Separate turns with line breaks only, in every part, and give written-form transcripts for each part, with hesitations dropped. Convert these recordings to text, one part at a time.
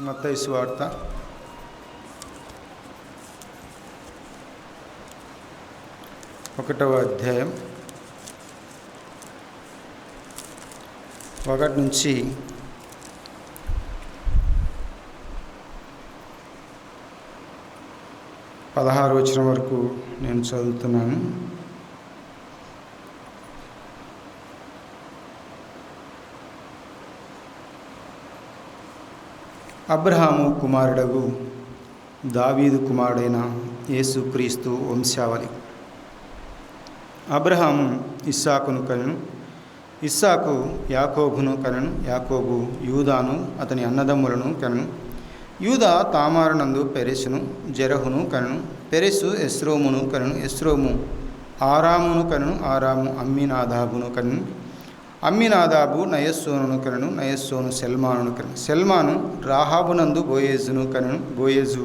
మత్తయి సువార్త 1వ అధ్యాయం 1 నుంచి 16 వచనం వరకు నేను చదువుతున్నాను. అబ్రహాము కుమారుడగు దావీదు కుమారుడైన యేసుక్రీస్తు వంశావళి. అబ్రహాము ఇస్సాకును కనెను, ఇస్సాకు యాకోబును కనెను, యాకోబు యూదాను అతని అన్నదమ్ములను కనెను, యూదా తామారునందు పెరెసును జెరహును కనెను, పెరెసు ఎస్రోమును కనెను, ఎస్రోము ఆరామును కనెను, ఆరాము అమ్మినాదాబును కనెను, అమ్మినాదాబు నయస్సోనును కనెను, నయస్సోను సెల్మానును కనెను, సెల్మాను రాహాబునందు బోయేజును కనెను, బోయేజు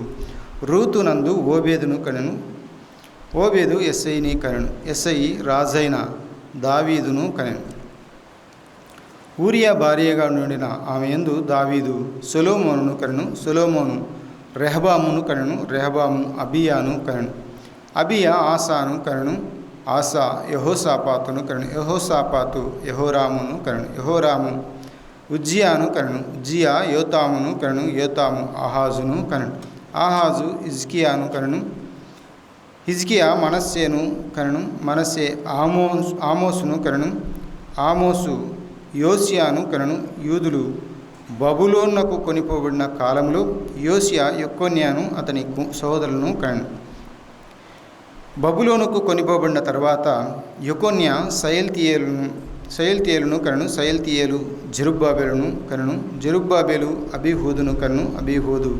రూతునందు ఓబేదును కనెను, ఓబేదు ఎస్ఐని కనెను, ఎస్ఐ రాజైన దావీదును కనెను. ఊరియా భార్యగా నుండిన ఆమె యందు దావీదు సొలొమోనును కనెను, సొలొమోను రెహబామును కనెను, రెహబాము అబియాను కనెను, అబియా ఆసాను కనెను, ఆసా యెహోషాపాతును కనెను, యెహోషాపాతు యెహోరామును కనెను, యెహోరాము ఉజ్జియాను కనెను, ఉజ్జియా యోతామును కనెను, యోతాము ఆహాజును కనెను, ఆహాజు హిజ్కియాను కనెను, హిజ్కియా మనస్సేను కనెను, మనస్సే ఆమోసును కనెను, ఆమోసు యోసియాను కనెను. యూదులు బబులోనుకు కొనిపోబడిన కాలంలో యోసియా యెకొన్యాను అతని సహోదరులను కనెను. బబులోనుకు కొనిపోబడిన తర్వాత యెకొన్యా సయల్తీయేలును కనెను, సయల్తీయేలు జెరుబ్బాబెలును కనెను, జెరుబ్బాబెలు అబీహూదును కనెను, అబీహూదు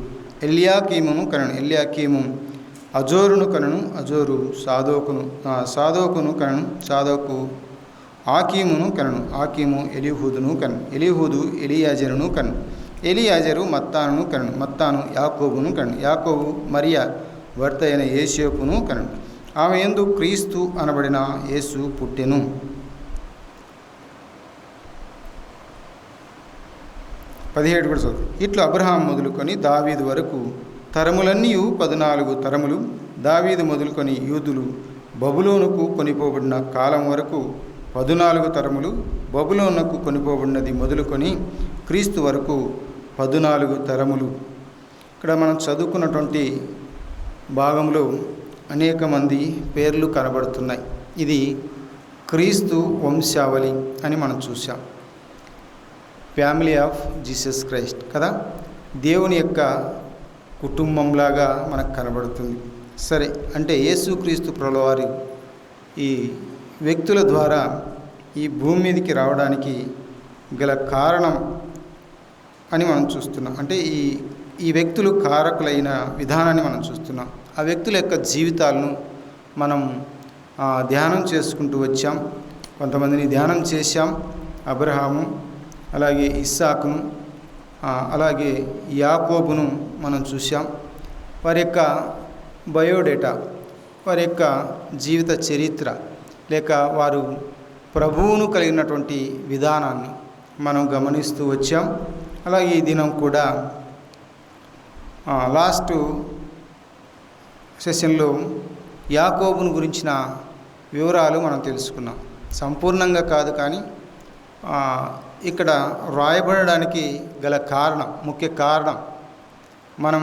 ఎల్యాకీమును కనెను, ఎల్యాకీము అజోరును కనెను, అజోరు సాదోకును కనెను, సాదోకు ఆకీమును కనెను, ఆకీము ఎలీహూదును కనెను, ఎలీహూదు ఎలియాజరును కనెను, ఎలియాజరు మత్తానును కనెను, మత్తాను యాకోబును కనెను, యాకోబు మరియా భర్త అయిన యోసేపును కనెను. ఆమె యందు క్రీస్తు అనబడిన యేసు పుట్టెను. పదిహేడు కూడా చదువు. ఇట్లా అబ్రహాం మొదలుకొని దావీదు వరకు తరములన్నీ 14 తరములు, దావీదు మొదలుకొని యూదులు బబులోనుకు కొనిపోబడిన కాలం వరకు 14 తరములు, బబులోనుకు కొనిపోబడినది మొదలుకొని క్రీస్తు వరకు 14 తరములు. ఇక్కడ మనం చదువుకున్నటువంటి భాగంలో అనేక మంది పేర్లు కనబడుతున్నాయి. ఇది క్రీస్తు వంశావళి అని మనం చూసాం. ఫ్యామిలీ ఆఫ్ జీసస్ క్రైస్ట్ కదా, దేవుని యొక్క కుటుంబంలాగా మనకు కనబడుతుంది. సరే, అంటే యేసుక్రీస్తు ప్రభువారు ఈ వ్యక్తుల ద్వారా ఈ భూమి మీదకి రావడానికి గల కారణం అని మనం చూస్తున్నాం. అంటే ఈ వ్యక్తులు కారకులైన విధానాన్ని మనం చూస్తున్నాం. ఆ వ్యక్తుల యొక్క జీవితాలను మనం ధ్యానం చేసుకుంటూ వచ్చాం. కొంతమందిని ధ్యానం చేశాం. అబ్రహాము, అలాగే ఇస్సాకును, అలాగే యాకోబును మనం చూసాం. వారి యొక్క బయోడేటా, వారి యొక్క జీవిత చరిత్ర లేక వారు ప్రభువును కలిగినటువంటి విధానాన్ని మనం గమనిస్తూ వచ్చాం. అలాగే ఈ దినం కూడా లాస్ట్ సెషన్లో యాకోబును గురించిన వివరాలు మనం తెలుసుకున్నాం. సంపూర్ణంగా కాదు, కానీ ఇక్కడ రాయబడడానికి గల కారణం, ముఖ్య కారణం మనం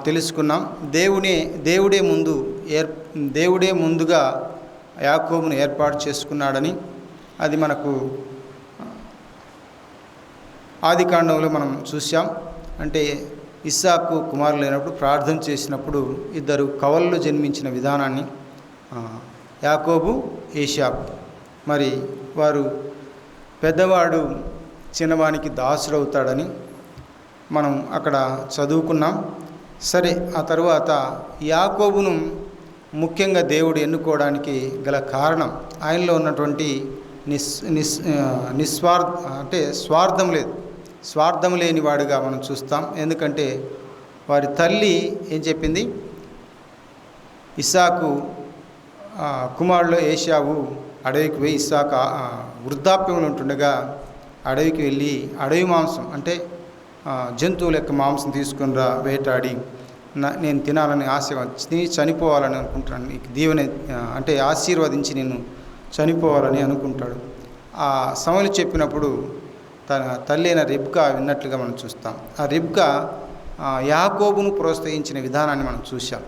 తెలుసుకున్నాం. దేవుడే ముందుగా యాకోబును ఏర్పాటు చేసుకున్నాడని, అది మనకు ఆదికాండంలో మనం చూసాం. అంటే ఇస్సాకు కుమారులు లేనప్పుడు ప్రార్థన చేసినప్పుడు 2 కవలలు జన్మించిన విధానాన్ని, యాకోబు ఏశావు, మరి వారు పెద్దవాడు చిన్నవానికి దాసుడవుతాడని మనం అక్కడ చదువుకున్నాం. సరే, ఆ తరువాత యాకోబును ముఖ్యంగా దేవుడు ఎన్నుకోవడానికి గల కారణం ఆయనలో ఉన్నటువంటి స్వార్థం లేని వాడుగా మనం చూస్తాం. ఎందుకంటే వారి తల్లి ఏం చెప్పింది, ఇస్సాకు కుమారుడు ఏశావు అడవికి పోయి ఇస్సాకు వృద్ధాప్యంలో ఉంటుండగా అడవికి వెళ్ళి అడవి మాంసం అంటే జంతువుల యొక్క మాంసం తీసుకుని రా, వేటాడి నేను తినాలని ఆశ తిని చనిపోవాలని అనుకుంటాను, నీకు దీవెన అంటే ఆశీర్వదించి నిన్ను చనిపోవాలని అనుకుంటాడు. ఆ సమయంలో చెప్పినప్పుడు తన తల్లి అయిన రిబ్కా విన్నట్లుగా మనం చూస్తాం. ఆ రిబ్కా యాకోబును ప్రోత్సహించిన విధానాన్ని మనం చూసాం.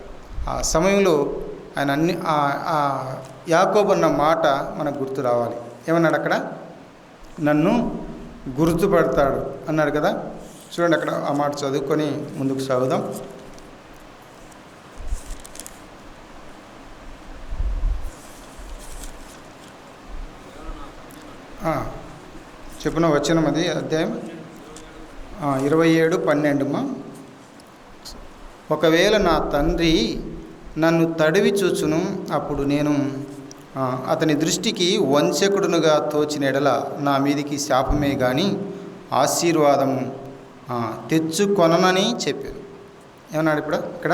ఆ సమయంలో ఆయన యాకోబు అన్న మాట మనకు గుర్తు రావాలి. ఏమన్నాడు అక్కడ? నన్ను గుర్తుపడతాడు అన్నాడు కదా. చూడండి, అక్కడ ఆ మాట చదువుకొని ముందుకు సాగుదాం. చెప్పిన వచనం అది అధ్యాయం 27:12. ఒకవేళ నా తండ్రి నన్ను తడివి చూచును, అప్పుడు నేను అతని దృష్టికి వంచకుడునుగా తోచిన ఎడల నా మీదికి శాపమే కానీ ఆశీర్వాదము తెచ్చుకొననని చెప్పాను. ఏమన్నాడు ఇప్పుడు? ఇక్కడ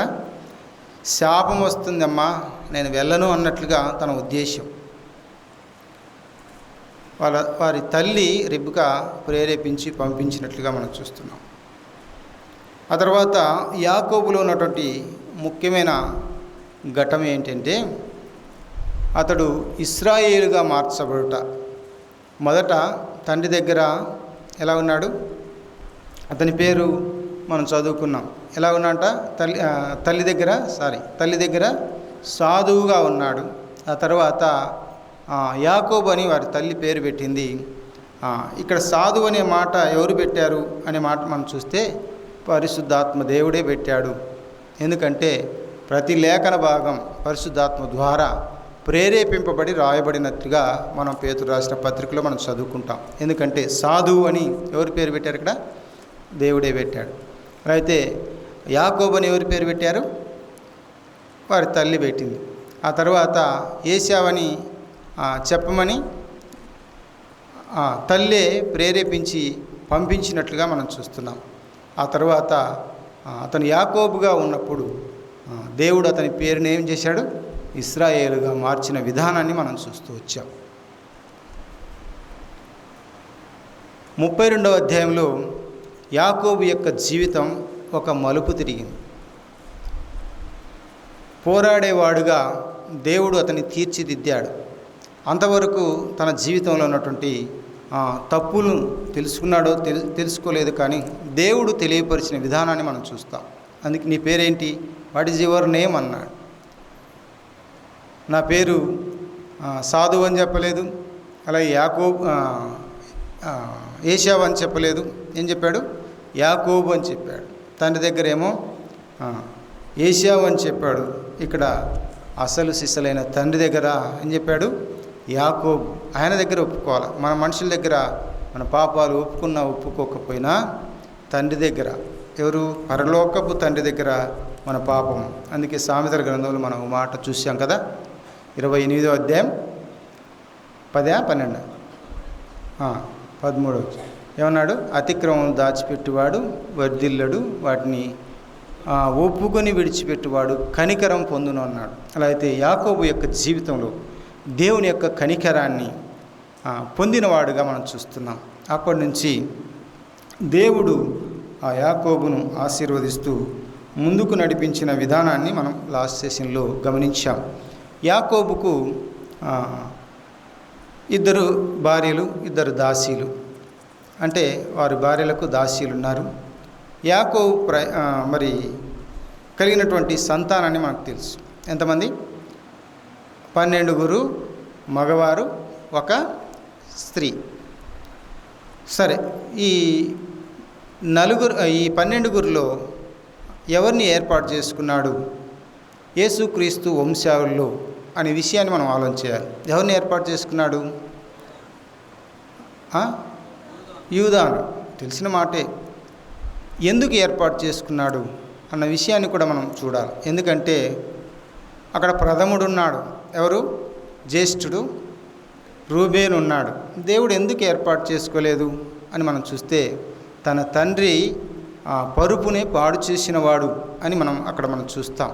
శాపం వస్తుందమ్మా, నేను వెళ్ళను అన్నట్లుగా తన ఉద్దేశం. వారి తల్లి రిబ్కా ప్రేరేపించి పంపించినట్లుగా మనం చూస్తున్నాం. ఆ తర్వాత యాకోబులో ఉన్నటువంటి ముఖ్యమైన ఘట్టం ఏంటంటే, అతడు ఇశ్రాయేలుగా మార్చబడుట. మొదట తండ్రి దగ్గర ఎలా ఉన్నాడు? అతని పేరు మనం చదువుకున్నాం. ఎలా ఉన్నాట? తల్లి దగ్గర సాధువుగా ఉన్నాడు. ఆ తర్వాత యాకోబు అని వారి తల్లి పేరు పెట్టింది. ఇక్కడ సాధువు అనే మాట ఎవరు పెట్టారు అనే మాట మనం చూస్తే పరిశుద్ధాత్మ దేవుడే పెట్టాడు. ఎందుకంటే ప్రతి లేఖన భాగం పరిశుద్ధాత్మ ద్వారా ప్రేరేపింపబడి రాయబడినట్లుగా మనం పేతురు రాసిన పత్రికలో మనం చదువుకుంటాం. ఎందుకంటే సాధువు అని ఎవరి పేరు పెట్టారు? ఇక్కడ దేవుడే పెట్టాడు. అయితే యాకోబు అని ఎవరి పేరు పెట్టారు? వారి తల్లి పెట్టింది. ఆ తర్వాత ఏశావని చెప్పమని తల్లే ప్రేరేపించి పంపించినట్లుగా మనం చూస్తున్నాం. ఆ తర్వాత అతను యాకోబుగా ఉన్నప్పుడు దేవుడు అతని పేరుని ఏం చేశాడు? ఇశ్రాయేలుగా మార్చిన విధానాన్ని మనం చూస్తూ వచ్చాం. 32వ అధ్యాయంలో యాకోబు యొక్క జీవితం ఒక మలుపు తిరిగింది. పోరాడేవాడుగా దేవుడు అతన్ని తీర్చిదిద్దాడు. అంతవరకు తన జీవితంలో ఉన్నటువంటి తప్పులు తెలుసుకున్నాడో తెలుసుకోలేదు, కానీ దేవుడు తెలియపరిచిన విధానాన్ని మనం చూస్తాం. అందుకే నీ పేరేంటి? వాట్ ఈజ్ యువర్ నేమ్ అన్నాడు. నా పేరు సాధువు అని చెప్పలేదు, అలాగే ఏశావు అని చెప్పలేదు. ఏం చెప్పాడు? యాకోబు అని చెప్పాడు. తండ్రి దగ్గర ఏమో ఏశావు అని చెప్పాడు. ఇక్కడ అసలు సిసలైన తండ్రి దగ్గర ఏం చెప్పాడు? యాకోబు. ఆయన దగ్గర ఒప్పుకోవాలి. మన మనుషుల దగ్గర మన పాపాలు ఒప్పుకున్నా ఒప్పుకోకపోయినా తండ్రి దగ్గర, ఎవరు? పరలోకపు తండ్రి దగ్గర మన పాపం. అందుకే సామెతల గ్రంథంలో మనం మాట చూసాం కదా, 28వ అధ్యాయం 10-12 13 ఏమన్నాడు? అతిక్రమం దాచిపెట్టువాడు వర్ధిల్లడు, వాటిని ఒప్పుకొని విడిచిపెట్టువాడు కనికరం పొందును అన్నాడు. అలా అయితే యాకోబు యొక్క జీవితంలో దేవుని యొక్క కనికరాన్ని పొందినవాడుగా మనం చూస్తున్నాం. అప్పటి నుంచి దేవుడు ఆ యాకోబును ఆశీర్వదిస్తూ ముందుకు నడిపించిన విధానాన్ని మనం లాస్ట్ సెషన్లో గమనించాం. యాకోబుకు 2 భార్యలు, 2 దాసీలు. అంటే వారి భార్యలకు దాసీలు ఉన్నారు. యాకోబు మరి కలిగినటువంటి సంతానాన్ని మనకు తెలుసు. ఎంతమంది? 12 మగవారు, 1 స్త్రీ. సరే, ఈ 12 ఎవరిని ఏర్పాటు చేసుకున్నాడు? యేసుక్రీస్తు వంశావళిలో అనే విషయాన్ని మనం ఆలోచించాలి. ఎవరిని ఏర్పాటు చేసుకున్నాడు? యూదాను. తెలిసిన మాటే. ఎందుకు ఏర్పాటు చేసుకున్నాడు అన్న విషయాన్ని కూడా మనం చూడాలి. ఎందుకంటే అక్కడ ప్రథముడు ఉన్నాడు. ఎవరు? జ్యేష్ఠుడు రూబేను ఉన్నాడు. దేవుడు ఎందుకు ఏర్పాటు చేసుకోలేదు అని మనం చూస్తే తన తండ్రి పరుపునే పాడు చేసినవాడు అని మనం చూస్తాం.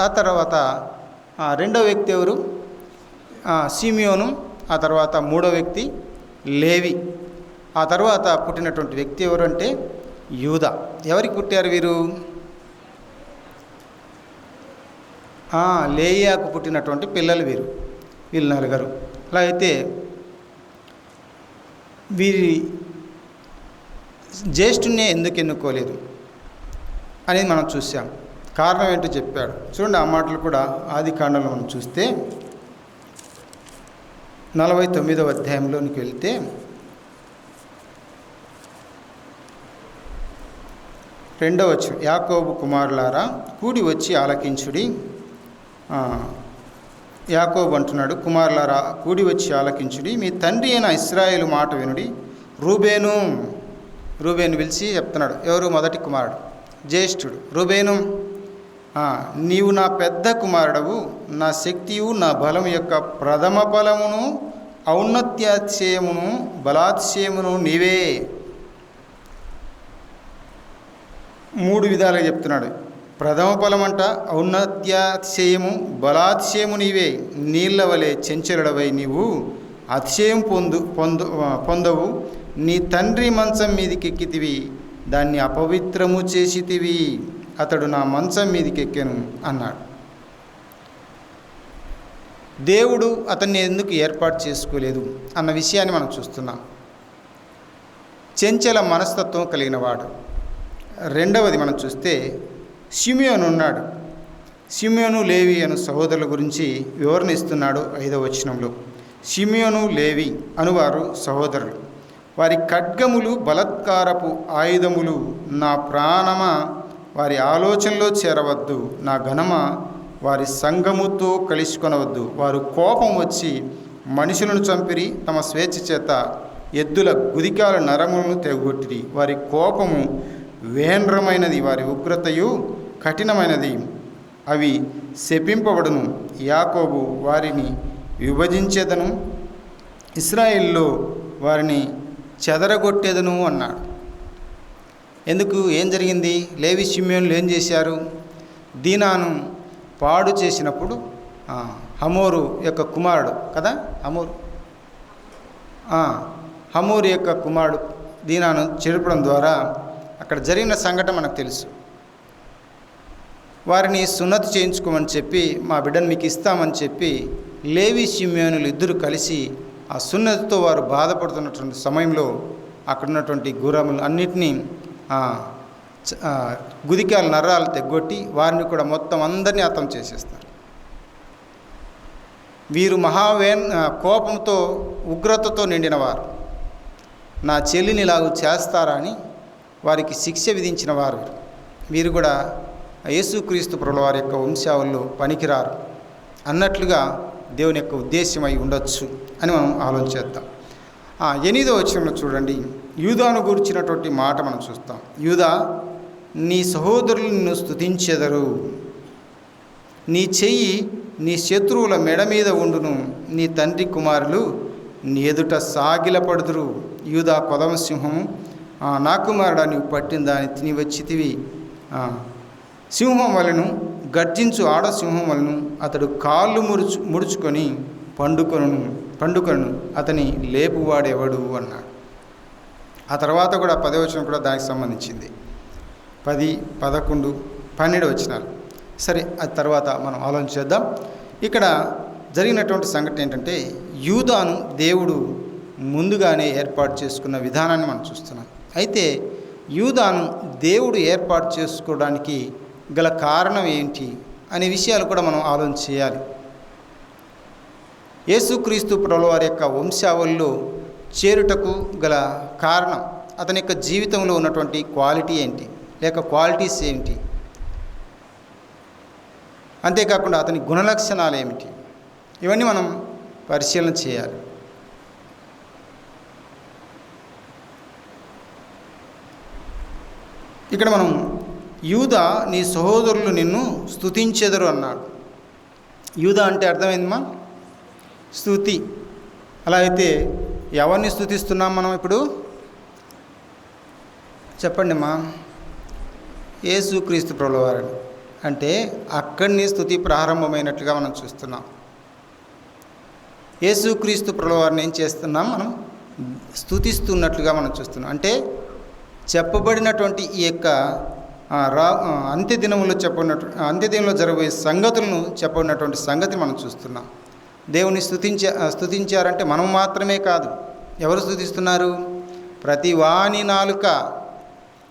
ఆ తర్వాత 2వ వ్యక్తి ఎవరు? సిమియోను. ఆ తర్వాత 3వ వ్యక్తి లేవి. ఆ తర్వాత పుట్టినటువంటి వ్యక్తి ఎవరంటే యూదా. ఎవరికి పుట్టారు వీరు? లేయాకు పుట్టినటువంటి పిల్లలు వీళ్ళు నలుగురు. అలా అయితే వీరి జ్యేష్ఠున్నే ఎందుకు ఎన్నుకోలేదు అనేది మనం చూసాం. కారణం ఏంటో చెప్పాడు. చూడండి, ఆ మాటలు కూడా ఆదికాండంలో మనం చూస్తే 49వ అధ్యాయంలోనికి వెళ్తే రెండవ వచనం, యాకోబు కుమారులారా కూడి వచ్చి ఆలకించుడి. యాకోబు అంటున్నాడు, కుమారులారా కూడి వచ్చి ఆలకించుడి, మీ తండ్రి అయిన ఇశ్రాయేలు మాట వినుడి. రూబేను పిలిచి చెప్తున్నాడు. ఎవరు? మొదటి కుమారుడు, జ్యేష్ఠుడు రూబేను. నీవు నా పెద్ద కుమారుడవు, నా శక్తియు నా బలం యొక్క ప్రథమ ఫలమును ఔన్నత్యాతిశయమును బలాతిశయమును నీవే. 3 విధాలుగా చెప్తున్నాడు. ప్రథమ ఫలం అంట, ఔన్నత్యాతిశయము బలాతిశయము నీవే. నీళ్ల వలె చెంచలుడవై నీవు అతిశయం పొందవు. నీ తండ్రి మంచం మీదికి ఎక్కితివి, దాన్ని అపవిత్రము చేసితివి. అతడు నా మంచం మీదికి ఎక్కెను అన్నాడు. దేవుడు అతన్ని ఎందుకు ఏర్పాటు చేసుకోలేదు అన్న విషయాన్ని మనం చూస్తున్నాం. చెంచల మనస్తత్వం కలిగిన వాడు. రెండవది మనం చూస్తే షిమియోను ఉన్నాడు. షిమియోను, లేవి అను సహోదరుల గురించి వివరణ ఇస్తున్నాడు 5వ వచనంలో. షిమియోను, లేవి అనువారు సహోదరులు. వారి ఖడ్గములు బలత్కారపు ఆయుధములు. నా ప్రాణమా వారి ఆలోచనలో చేరవద్దు, నా ఘనమ వారి సంఘముతో కలుసుకొనవద్దు. వారు కోపం వచ్చి మనుషులను చంపిరి, తమ స్వేచ్ఛ చేత ఎద్దుల గుదికాల నరములను తెగొట్టిరి. వారి కోపము వేంద్రమైనది, వారి ఉగ్రతయు కఠినమైనది, అవి శపింపబడును. యాకోబు వారిని విభజించేదను, ఇశ్రాయేల్లో వారిని చెదరగొట్టేదను అన్నాడు. ఎందుకు? ఏం జరిగింది? లేవి షిమ్యోనులు ఏం చేశారు? దీనాను పాడు చేసినప్పుడు హమోరు యొక్క కుమారుడు కదా, హమోరు యొక్క కుమారుడు దీనాను చెరపడం ద్వారా అక్కడ జరిగిన సంఘటన మనకు తెలుసు. వారిని సున్నతి చేయించుకోమని చెప్పి, మా బిడ్డను మీకు ఇస్తామని చెప్పి లేవి షిమ్యోనులు ఇద్దరు కలిసి ఆ సున్నతితో వారు బాధపడుతున్నటువంటి సమయంలో అక్కడ ఉన్నటువంటి గుర్రములు అన్నిటినీ గుదికాల నరాలు తెగ్గొట్టి వారిని కూడా మొత్తం అందరినీ హతం చేసేస్తారు. వీరు కోపంతో ఉగ్రతతో నిండినవారు. నా చెల్లిని ఇలాగ చేస్తారా అని వారికి శిక్ష విధించిన వారు. వీరు కూడా యేసుక్రీస్తు ప్రభుల వారి యొక్క వంశావళిలో పనికిరారు అన్నట్లుగా దేవుని యొక్క ఉద్దేశ్యమై ఉండొచ్చు అని మనం ఆలోచిద్దాం. 8వ వచనంలో చూడండి, యూదాను గురించినటువంటి మాట మనం చూస్తాం. యూదా, నీ సహోదరులు నిన్ను స్తుతించెదరు, నీ చెయ్యి నీ శత్రువుల మెడ మీద ఉండును, నీ తండ్రి కుమారులు నీ ఎదుట సాగిలపడుదురు. యూదా కొదమ సింహము, నా కుమారుడా నీవు పట్టిన దాన్ని తిని వచ్చితివి. సింహం వలెను గర్జించు ఆడసింహం వలెను అతడు కాళ్ళు ముడుచుకొని పండుకొను అతని లేపువాడెవడు అన్నాడు. ఆ తర్వాత కూడా 10వ వచనం కూడా దానికి సంబంధించింది. 10, 11, 12 వచనాలు. సరే, అది తర్వాత మనం ఆలోచించేద్దాం. ఇక్కడ జరిగినటువంటి సంఘటన ఏంటంటే, యూదాను దేవుడు ముందుగానే ఏర్పాటు చేసుకున్న విధానాన్ని మనం చూస్తున్నాం. అయితే యూదాను దేవుడు ఏర్పాటు చేసుకోవడానికి గల కారణం ఏంటి అనే విషయాలు కూడా మనం ఆలోచన చేయాలి. యేసుక్రీస్తు ప్రభుల వారి యొక్క వంశావళిలో చేరుటకు గల కారణం, అతని యొక్క జీవితంలో ఉన్నటువంటి క్వాలిటీ ఏంటి, లేక క్వాలిటీస్ ఏంటి, అంతేకాకుండా అతని గుణలక్షణాలు ఏమిటి, ఇవన్నీ మనం పరిశీలన చేయాలి. ఇక్కడ మనం యూదా నీ సహోదరులు నిన్ను స్తుతించెదరు అన్నాడు. యూదా అంటే అర్థమైందమ్మా? స్తుతి. అలా అయితే ఎవరిని స్తుతిస్తున్నాం మనం ఇప్పుడు? చెప్పండి అమ్మా. యేసుక్రీస్తు ప్రభుల వారిని. అంటే అక్కడిని స్తుతి ప్రారంభమైనట్లుగా మనం చూస్తున్నాం. యేసుక్రీస్తు ప్రభుల వారిని ఏం చేస్తున్నాం? మనం స్తుతిస్తున్నట్లుగా మనం చూస్తున్నాం. అంటే చెప్పబడినటువంటి ఈ యొక్క అంత్యదినంలో జరగబోయే సంగతులను చెప్పబడినటువంటి సంగతి మనం చూస్తున్నాం. దేవుని స్తుతించారంటే మనం మాత్రమే కాదు. ఎవరు స్తుతిస్తున్నారు? ప్రతి వాని నాలుక,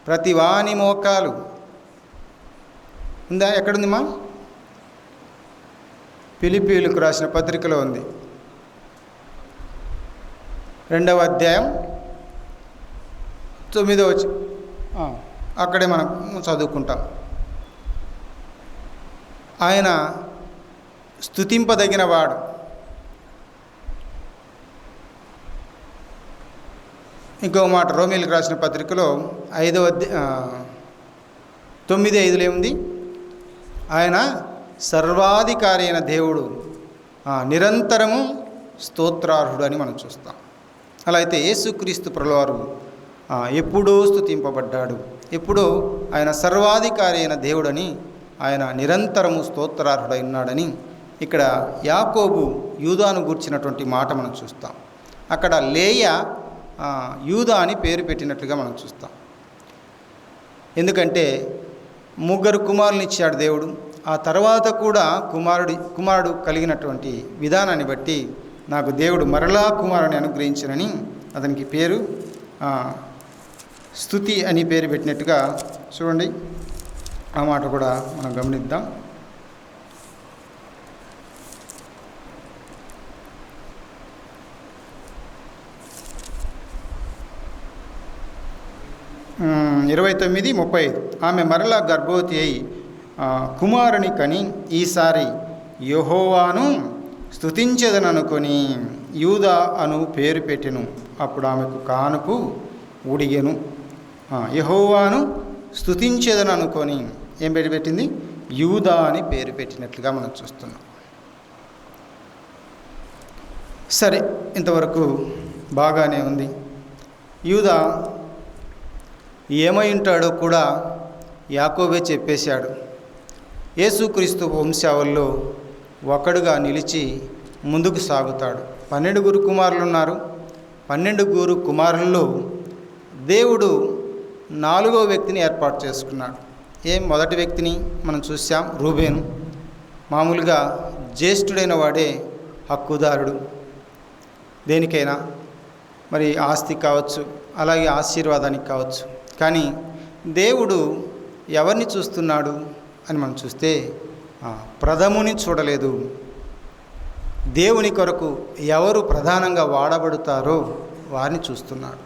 ప్రతి వాని మోకాలు ఉందా? ఎక్కడుంది మా? ఫిలిప్పీయులకు రాసిన పత్రికలో ఉంది, 2వ అధ్యాయం 9వ వచనం. అక్కడే మనం చదువుకుంటాం. ఆయన స్తుతింపదగిన వాడు. ఇంకో మాట రోమీయులకు రాసిన పత్రికలో 9:5 ఏముంది? ఆయన సర్వాధికారి అయిన దేవుడు, నిరంతరము స్తోత్రార్హుడు అని మనం చూస్తాం. అలా అయితే యేసుక్రీస్తు ప్రభువారు ఎప్పుడూ స్తుతింపబడ్డాడు. ఎప్పుడో ఆయన సర్వాధికారి అయిన దేవుడని, ఆయన నిరంతరము స్తోత్రార్హుడై ఉన్నాడని ఇక్కడ యాకోబు యూదాను గూర్చినటువంటి మాట మనం చూస్తాం. అక్కడ లేయా యూదా అని పేరు పెట్టినట్లుగా మనం చూస్తాం. ఎందుకంటే 3 కుమారులను ఇచ్చాడు దేవుడు. ఆ తర్వాత కూడా కుమారుడు కలిగినటువంటి విధానాన్ని బట్టి నాకు దేవుడు మరలా కుమారుని అనుగ్రహించనని అతనికి పేరు స్తుతి అని పేరు పెట్టినట్టుగా చూడండి. ఆ మాట కూడా మనం గమనిద్దాం. ఇరవై 29:35 ఆమె మరలా గర్భవతి అయి కుమారుని కని ఈసారి యెహోవాను స్తుతించెదననుకొని యూదా అను పేరు పెట్టెను. అప్పుడు ఆమెకు కానుపు ఉడిగెను. యెహోవాను స్తుతించెదననుకొని ఏం పేరు పెట్టింది? యూదా అని పేరు పెట్టినట్లుగా మనం చూస్తున్నాం. సరే, ఇంతవరకు బాగానే ఉంది. యూదా ఏమై ఉంటాడో కూడా యాకోబే చెప్పేశాడు. యేసుక్రీస్తు వంశావళిలో ఒకడుగా నిలిచి ముందుకు సాగుతాడు. 12 కుమారులు ఉన్నారు. 12 కుమారుల్లో దేవుడు 4వ వ్యక్తిని ఏర్పాటు చేసుకున్నాడు. మొదటి వ్యక్తిని మనం చూసాం, రూబేను. మామూలుగా జ్యేష్ఠుడైన వాడే హక్కుదారుడు. దేనికైనా, మరి ఆస్తి కావచ్చు, అలాగే ఆశీర్వాదానికి కావచ్చు. కానీ దేవుడు ఎవరిని చూస్తున్నాడు అని మనం చూస్తే ప్రథముని చూడలేదు. దేవుని కొరకు ఎవరు ప్రధానంగా వాడబడతారో వారిని చూస్తున్నాడు.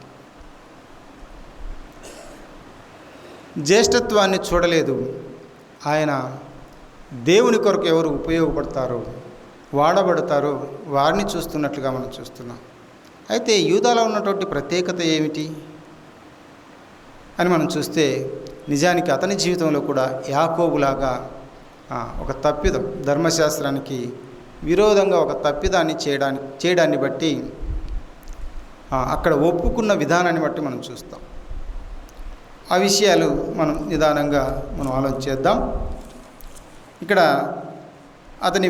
జ్యేష్ఠత్వాన్ని చూడలేదు. ఆయన దేవుని కొరకు ఎవరు ఉపయోగపడతారో, వాడబడతారో వారిని చూస్తున్నట్లుగా మనం చూస్తున్నాం. అయితే యూదాలో ఉన్నటువంటి ప్రత్యేకత ఏమిటి అని మనం చూస్తే, నిజానికి అతని జీవితంలో కూడా యాకోబులాగా ఒక తప్పిదం, ధర్మశాస్త్రానికి విరోధంగా ఒక తప్పిదాన్ని చేయడాన్ని బట్టి, అక్కడ ఒప్పుకున్న విధానాన్ని బట్టి మనం చూస్తాం. ఆ విషయాలు మనం నిదానంగా ఆలోచన చేద్దాం. ఇక్కడ అతని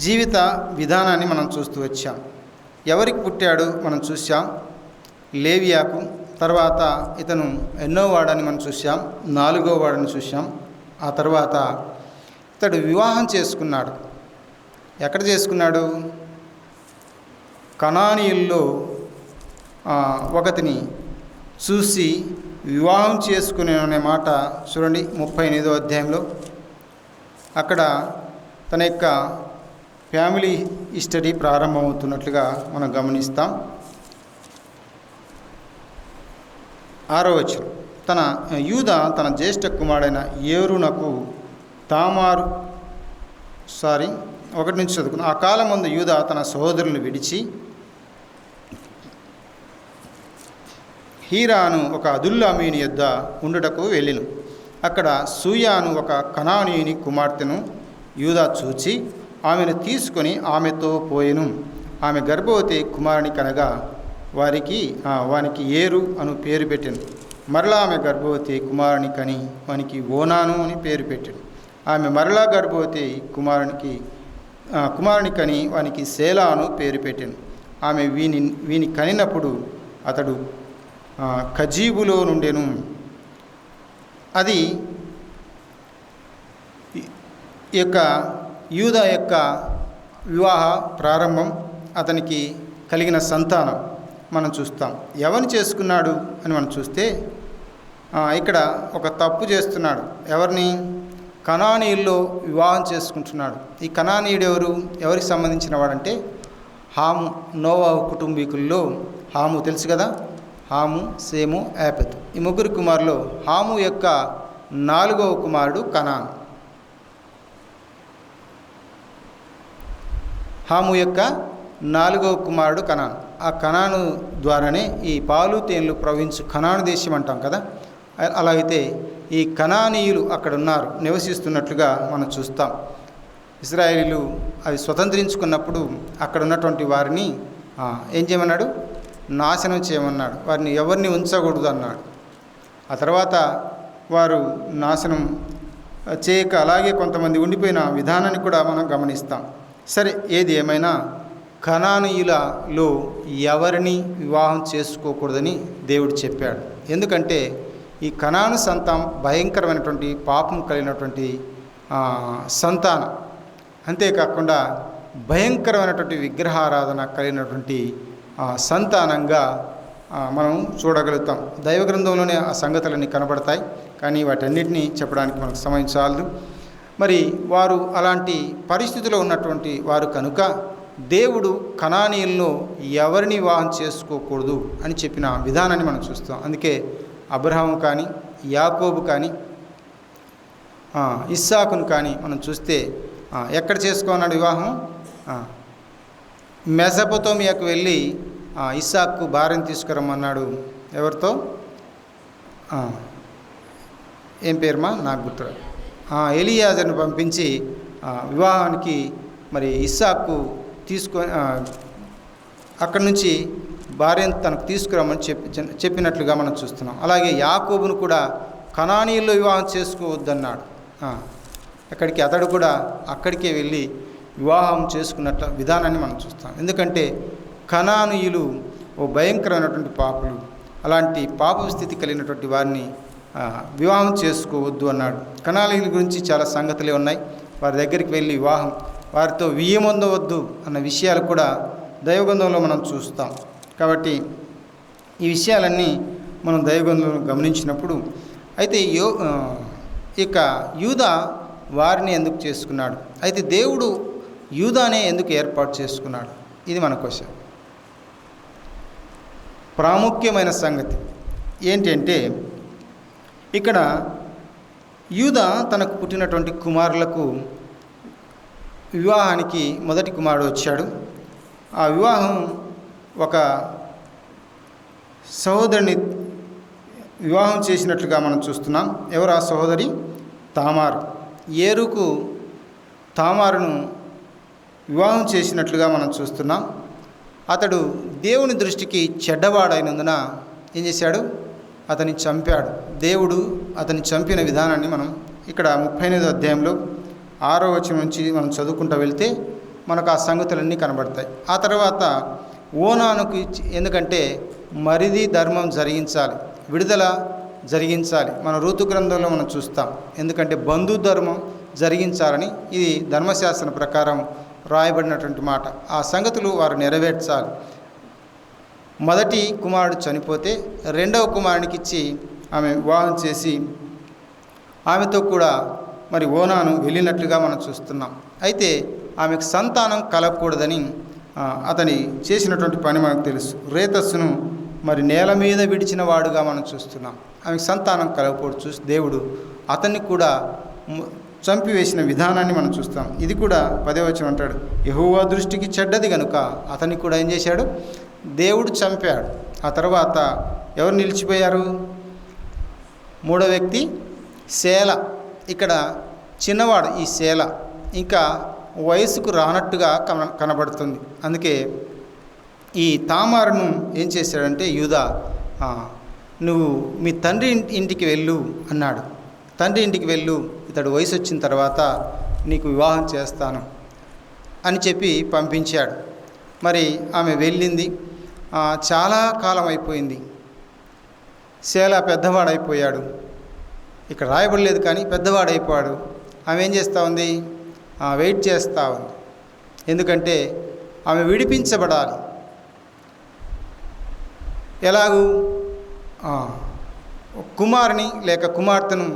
జీవిత విధానాన్ని మనం చూస్తూ వచ్చాం. ఎవరికి పుట్టాడు మనం చూసాం, లేవియాకు. తర్వాత ఇతను ఎన్నో వాడని మనం చూసాం, 4వ వాడని చూసాం. ఆ తర్వాత ఇతడు వివాహం చేసుకున్నాడు. ఎక్కడ చేసుకున్నాడు? కనానీయుల్లో ఒకతిని చూసి వివాహం చేసుకునే అనే మాట చూడండి 38వ అధ్యాయంలో. అక్కడ తన యొక్క ఫ్యామిలీ హిస్టరీ ప్రారంభమవుతున్నట్లుగా మనం గమనిస్తాం. 6వ వచనం, యూదా తన జ్యేష్ఠ కుమారుడైన ఏరునకు తామారు 1 నుంచి చదువుకున్నాం. ఆ కాలం ముందు యూదా తన సహోదరులను విడిచి హీరాను ఒక అదుల్లామీని యొద్ద ఉండుటకు వెళ్ళెను. అక్కడ సూయాను ఒక కనానీయుని కుమార్తెను యూదా చూచి ఆమెను తీసుకొని ఆమెతో పోయెను. ఆమె గర్భవతి కుమారుని కనగా వానికి ఏరు అను పేరు పెట్టెను. మరలా ఆమె గర్భవతి కుమారుని కని వానికి ఓనాను అని పేరు పెట్టెను. ఆమె మరలా గర్భవతి కుమారుని కని వానికి శేలా అను పేరు పెట్టెను. ఆమె వీని కనినప్పుడు అతడు కజీబులో నుండెను. అది ఈ యొక్క యూదా యొక్క వివాహ ప్రారంభం, అతనికి కలిగిన సంతానం మనం చూస్తాం. ఎవరిని చేసుకున్నాడు అని మనం చూస్తే ఇక్కడ ఒక తప్పు చేస్తున్నాడు. ఎవరిని? కనానీయుల్లో వివాహం చేసుకుంటున్నాడు. ఈ కనానీయుడు ఎవరికి సంబంధించిన వాడంటే హాము, నోవాహు కుటుంబీకుల్లో హాము తెలుసు కదా. హాము, సేము, యాపెతు ఈ ముగ్గురు కుమారులు. హాము యొక్క 4వ కుమారుడు కనాను. హాము యొక్క 4వ కుమారుడు కనాను. ఆ కనాను ద్వారానే ఈ పాలు తేనెలు ప్రవహించు కనాను దేశం అంటాం కదా. అలాగైతే ఈ కనానీయులు అక్కడ ఉన్నారు, నివసిస్తున్నట్లుగా మనం చూస్తాం. ఇశ్రాయేలీలు అవి స్వతంత్రించుకున్నప్పుడు అక్కడ ఉన్నటువంటి వారిని ఏం చేయమన్నాడు? నాశనం చేయమన్నాడు. వారిని ఎవరిని ఉంచకూడదు అన్నాడు. ఆ తర్వాత వారు నాశనం చేయక అలాగే కొంతమంది ఉండిపోయిన విధానాన్ని కూడా మనం గమనిస్తాం. సరే, ఏది ఏమైనా కనానీయులలో ఎవరిని వివాహం చేసుకోకూడదని దేవుడు చెప్పాడు. ఎందుకంటే ఈ కనాను సంతానం భయంకరమైనటువంటి పాపం కలిగినటువంటి సంతానం. అంతేకాకుండా భయంకరమైనటువంటి విగ్రహారాధన కలిగినటువంటి సంతానంగా మనం చూడగలుగుతాం. దైవ గ్రంథంలోనే ఆ సంగతులన్నీ కనబడతాయి, కానీ వాటన్నిటినీ చెప్పడానికి మనకు సమయం చాలదు. మరి వారు అలాంటి పరిస్థితిలో ఉన్నటువంటి వారు కనుక దేవుడు కనానీయులను ఎవరిని వివాహం చేసుకోకూడదు అని చెప్పిన విధానాన్ని మనం చూస్తాం. అందుకే అబ్రహాము కానీ, యాకోబు కానీ, ఇస్సాకును కానీ మనం చూస్తే ఎక్కడ చేసుకోమన్నాడు వివాహం? మెసొపొతేమియాకు వెళ్ళి ఇస్సాకు భార్యను తీసుకురమ్మన్నాడు. ఎవరితో? ఏం పేరుమా నాకు గుర్తు. ఎలియాజర్ను పంపించి వివాహానికి మరి ఇస్సాకు అక్కడి నుంచి భార్యను తనకు తీసుకురమ్మని చెప్పినట్లుగా మనం చూస్తున్నాం. అలాగే యాకోబును కూడా కనానీయుల్లో వివాహం చేసుకోవద్దన్నాడు. అక్కడికి అతడు కూడా అక్కడికే వెళ్ళి వివాహం చేసుకున్నట్ల విధానాన్ని మనం చూస్తాం. ఎందుకంటే కనానీయులు ఓ భయంకరమైనటువంటి పాపులు. అలాంటి పాప స్థితి కలిగినటువంటి వారిని వివాహం చేసుకోవద్దు అన్నాడు. కనానీయుల గురించి చాలా సంగతులే ఉన్నాయి. వారి దగ్గరికి వెళ్ళి వారితో వియ్యమొందవద్దు అన్న విషయాలు కూడా దైవగ్రంథంలో మనం చూస్తాం. కాబట్టి ఈ విషయాలన్నీ మనం దైవగ్రంథంలో గమనించినప్పుడు అయితే ఇక యూదా వారిని ఎందుకు చేసుకున్నాడు? అయితే దేవుడు యూదానే ఎందుకు ఏర్పాటు చేసుకున్నాడు? ఇది మన క్వశ్చన్. ప్రాముఖ్యమైన సంగతి ఏంటంటే ఇక్కడ యూదా తనకు పుట్టినటువంటి కుమారులకు వివాహానికి మొదటి కుమారుడు వచ్చాడు. ఆ వివాహం ఒక సహోదరిని వివాహం చేసినట్లుగా మనం చూస్తున్నాం. ఎవరు ఆ సహోదరి? తామారు. ఏరుకు తామారును వివాహం చేసినట్లుగా మనం చూస్తున్నాం. అతడు దేవుని దృష్టికి చెడ్డవాడైనందున ఏం చేశాడు? అతన్ని చంపాడు. దేవుడు అతన్ని చంపిన విధానాన్ని మనం ఇక్కడ 38వ అధ్యాయంలో 6వ వచనం నుంచి మనం చదువుకుంటూ వెళ్తే మనకు ఆ సంగతులన్నీ కనబడతాయి. ఆ తర్వాత ఓనానుకు ఎందుకంటే మరిది ధర్మం జరిగించాలి, విడుదల జరిగించాలి. మన ఋతు గ్రంథంలో మనం చూస్తాం. ఎందుకంటే బంధు ధర్మం జరిగించాలని ఇది ధర్మశాస్త్రం ప్రకారం రాయబడినటువంటి మాట. ఆ సంగతులు వారు నెరవేర్చాలి. మొదటి కుమారుడు చనిపోతే రెండవ కుమారునికి ఇచ్చి ఆమె వివాహం చేసి ఆమెతో కూడా మరి ఓనాను వెళ్ళినట్లుగా మనం చూస్తున్నాం. అయితే ఆమెకు సంతానం కలగకూడదని అతని చేసినటువంటి పని మనకు తెలుసు. రేతస్సును మరి నేల మీద విడిచిన వాడుగా మనం చూస్తున్నాం. ఆమెకు సంతానం కలగకూడదు చూసి దేవుడు అతన్ని కూడా చంపివేసిన విధానాన్ని మనం చూస్తాం. ఇది కూడా 10వ వచనం అంటాడు, యెహోవా దృష్టికి చెడ్డది కనుక అతన్ని కూడా ఏం చేశాడు? దేవుడు చంపాడు. ఆ తర్వాత ఎవరు నిలిచిపోయారు? మూడో వ్యక్తి శేల. ఇక్కడ చిన్నవాడు ఈ శేల, ఇంకా వయసుకు రానట్టుగా కనబడుతుంది. అందుకే ఈ తామారును ఏం చేశాడంటే యూదా, నువ్వు మీ తండ్రి ఇంటికి వెళ్ళు అన్నాడు. తండ్రి ఇంటికి వెళ్ళు, ఇతడు వయసు వచ్చిన తర్వాత నీకు వివాహం చేస్తాను అని చెప్పి పంపించాడు. మరి ఆమె వెళ్ళింది. చాలా కాలం అయిపోయింది. శేలా పెద్దవాడైపోయాడు. ఇక్కడ రాయబడలేదు కానీ పెద్దవాడైపోయాడు. ఆమె ఏం చేస్తూ ఉంది? వెయిట్ చేస్తూ ఉంది. ఎందుకంటే ఆమె విడిపించబడాలి. ఎలాగూ కుమారుని లేక కుమార్తెను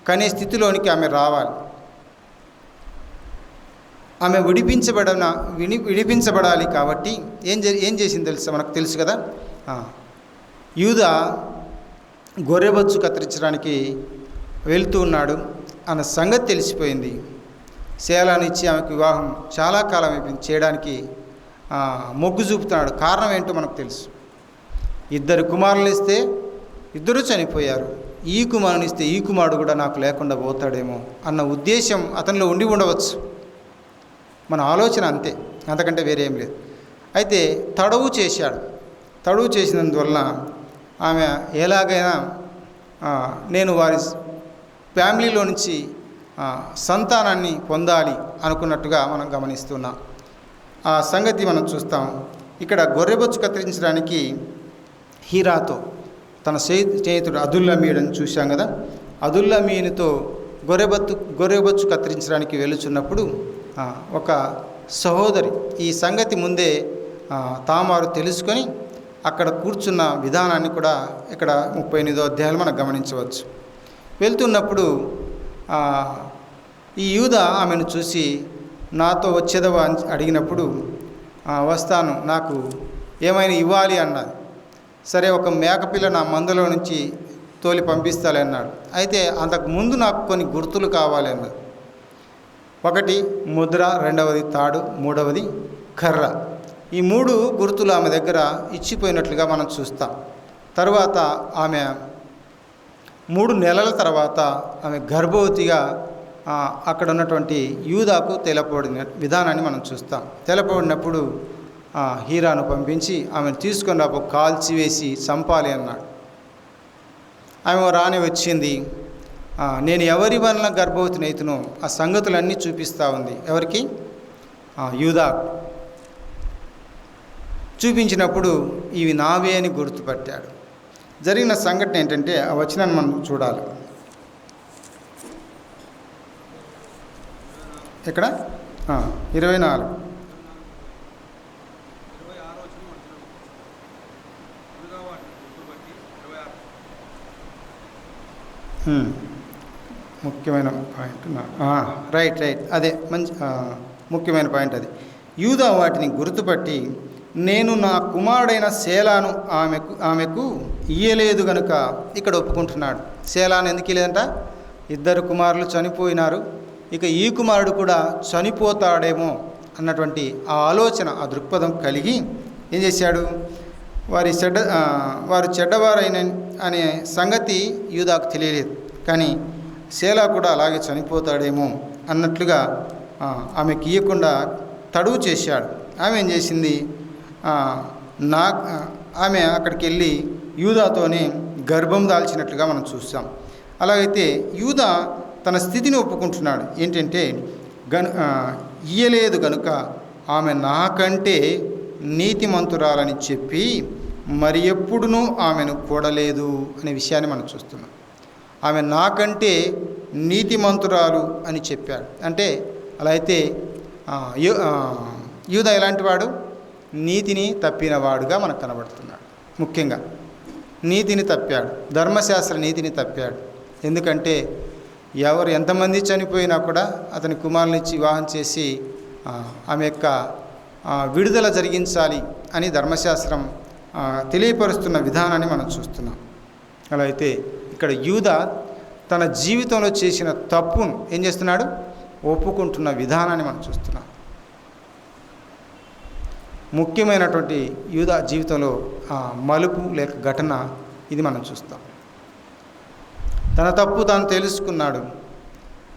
కనే స్థితిలోనికి ఆమె రావాలి. ఆమె విడిపించబడాలి. కాబట్టి ఏం చేసింది తెలుసా? మనకు తెలుసు కదా, యూదా గొర్రెబొచ్చు కత్తిరించడానికి వెళ్తూ ఉన్నాడు అన్న సంగతి తెలిసిపోయింది. శేలాను ఇచ్చి ఆమెకు వివాహం చాలా కాలం చేయడానికి మొగ్గు చూపుతున్నాడు. కారణం ఏంటో మనకు తెలుసు. 2 కుమారులు ఇస్తే 2 చనిపోయారు. ఈ కుమారుని ఇస్తే ఈ కుమారుడు కూడా నాకు లేకుండా పోతాడేమో అన్న ఉద్దేశం అతనిలో ఉండి ఉండవచ్చు. మన ఆలోచన అంతే, అంతకంటే వేరే ఏం లేదు. అయితే తడవు చేశాడు. తడవు చేసినందువలన ఆమె ఎలాగైనా నేను వారి ఫ్యామిలీలో నుంచి సంతానాన్ని పొందాలి అనుకున్నట్టుగా మనం గమనిస్తున్నాం. ఆ సంగతి మనం చూస్తాం. ఇక్కడ గొర్రెబొచ్చు కత్తిరించడానికి హీరాతో తన స్నేహితుడు అదుల్లమీయుడని చూశాం కదా. అదుల్లమీయునితో గొర్రెబొచ్చు కత్తిరించడానికి వెళుచున్నప్పుడు ఒక సహోదరి ఈ సంగతి ముందే తామారు తెలుసుకొని అక్కడ కూర్చున్న విధానాన్ని కూడా ఇక్కడ 38వ అధ్యాయంలో మనం గమనించవచ్చు. వెళ్తున్నప్పుడు ఈ యూదా ఆమెను చూసి నాతో వచ్చేదవా అని అడిగినప్పుడు వస్తాను, నాకు ఏమైనా ఇవ్వాలి అన్నది. సరే, ఒక మేకపిల్ల నా మందలో నుంచి తోలి పంపిస్తాలి అన్నాడు. అయితే అంతకు ముందు నాకు కొన్ని గుర్తులు కావాలి అన్నది. 1 ముద్ర, 2వది తాడు, 3వది కర్ర. ఈ 3 గుర్తులు ఆమె దగ్గర ఇచ్చిపోయినట్లుగా మనం చూస్తాం. తర్వాత ఆమె 3 నెలల తర్వాత ఆమె గర్భవతిగా అక్కడ ఉన్నటువంటి యూదాకు తెలపబడిన విధానాన్ని మనం చూస్తాం. తెలపబడినప్పుడు హీరాను పంపించి ఆమెను తీసుకొని రాపో, కాల్చివేసి చంపాలి అన్నాడు. ఆమె రాని వచ్చింది. నేను ఎవరి వలన గర్భవతిని అవుతునో ఆ సంగతులన్నీ చూపిస్తూ ఉంది. ఎవరికి? యూదా. చూపించినప్పుడు ఇవి నావే అని గుర్తుపట్టాడు. జరిగిన సంఘటన ఏంటంటే ఆ వచనాన్ని మనం చూడాలి. ఇక్కడ 24 ముఖ్యమైన పాయింట్. రైట్ అదే మంచి ముఖ్యమైన పాయింట్ అది. యూదా వాటిని గుర్తుపట్టి నేను నా కుమారుడైన శేలాను ఆమెకు ఇయ్యలేదు గనుక ఇక్కడ ఒప్పుకుంటున్నాడు. శేలాను ఎందుకు ఇయ్యలేదంట? 2 కుమారులు చనిపోయినారు, ఇక ఈ కుమారుడు కూడా చనిపోతాడేమో అన్నటువంటి ఆ ఆలోచన, ఆ దృక్పథం కలిగి ఏం చేశాడు? వారు చెడ్డవారైన అనే సంగతి యూదాకు తెలియలేదు, కానీ శేలా కూడా అలాగే చనిపోతాడేమో అన్నట్లుగా ఆమెకి ఇయ్యకుండా తడువు చేశాడు. ఆమె ఏం చేసింది? ఆమె అక్కడికి వెళ్ళి యూదాతోనే గర్భం దాల్చినట్లుగా మనం చూస్తాం. అలాగైతే యూదా తన స్థితిని ఒప్పుకుంటున్నాడు. ఏంటంటే ఇయ్యలేదు కనుక ఆమె నాకంటే నీతిమంతురాలని చెప్పి మరి ఎప్పుడునూ ఆమెను కూడలేదు అనే విషయాన్ని మనం చూస్తున్నాం. ఆమె నాకంటే నీతిమంతురాలు అని చెప్పాడు. అంటే అలా అయితే యూదా ఎలాంటి వాడు? నీతిని తప్పినవాడుగా మనకు కనబడుతున్నాడు. ముఖ్యంగా నీతిని తప్పాడు, ధర్మశాస్త్ర నీతిని తప్పాడు. ఎందుకంటే ఎంతమంది చనిపోయినా కూడా అతని కుమారునిచ్చి వివాహం చేసి ఆమె యొక్క విడుదల జరిగించాలి అని ధర్మశాస్త్రం తెలియపరుస్తున్న విధానాన్ని మనం చూస్తున్నాం. అలా అయితే ఇక్కడ యూదా తన జీవితంలో చేసిన తప్పును ఏం చేస్తున్నాడు? ఒప్పుకుంటున్న విధానాన్ని మనం చూస్తున్నాం. ముఖ్యమైనటువంటి యూదా జీవితంలో మలుపు లేక ఘటన ఇది మనం చూస్తాం. తన తప్పు తాను తెలుసుకున్నాడు,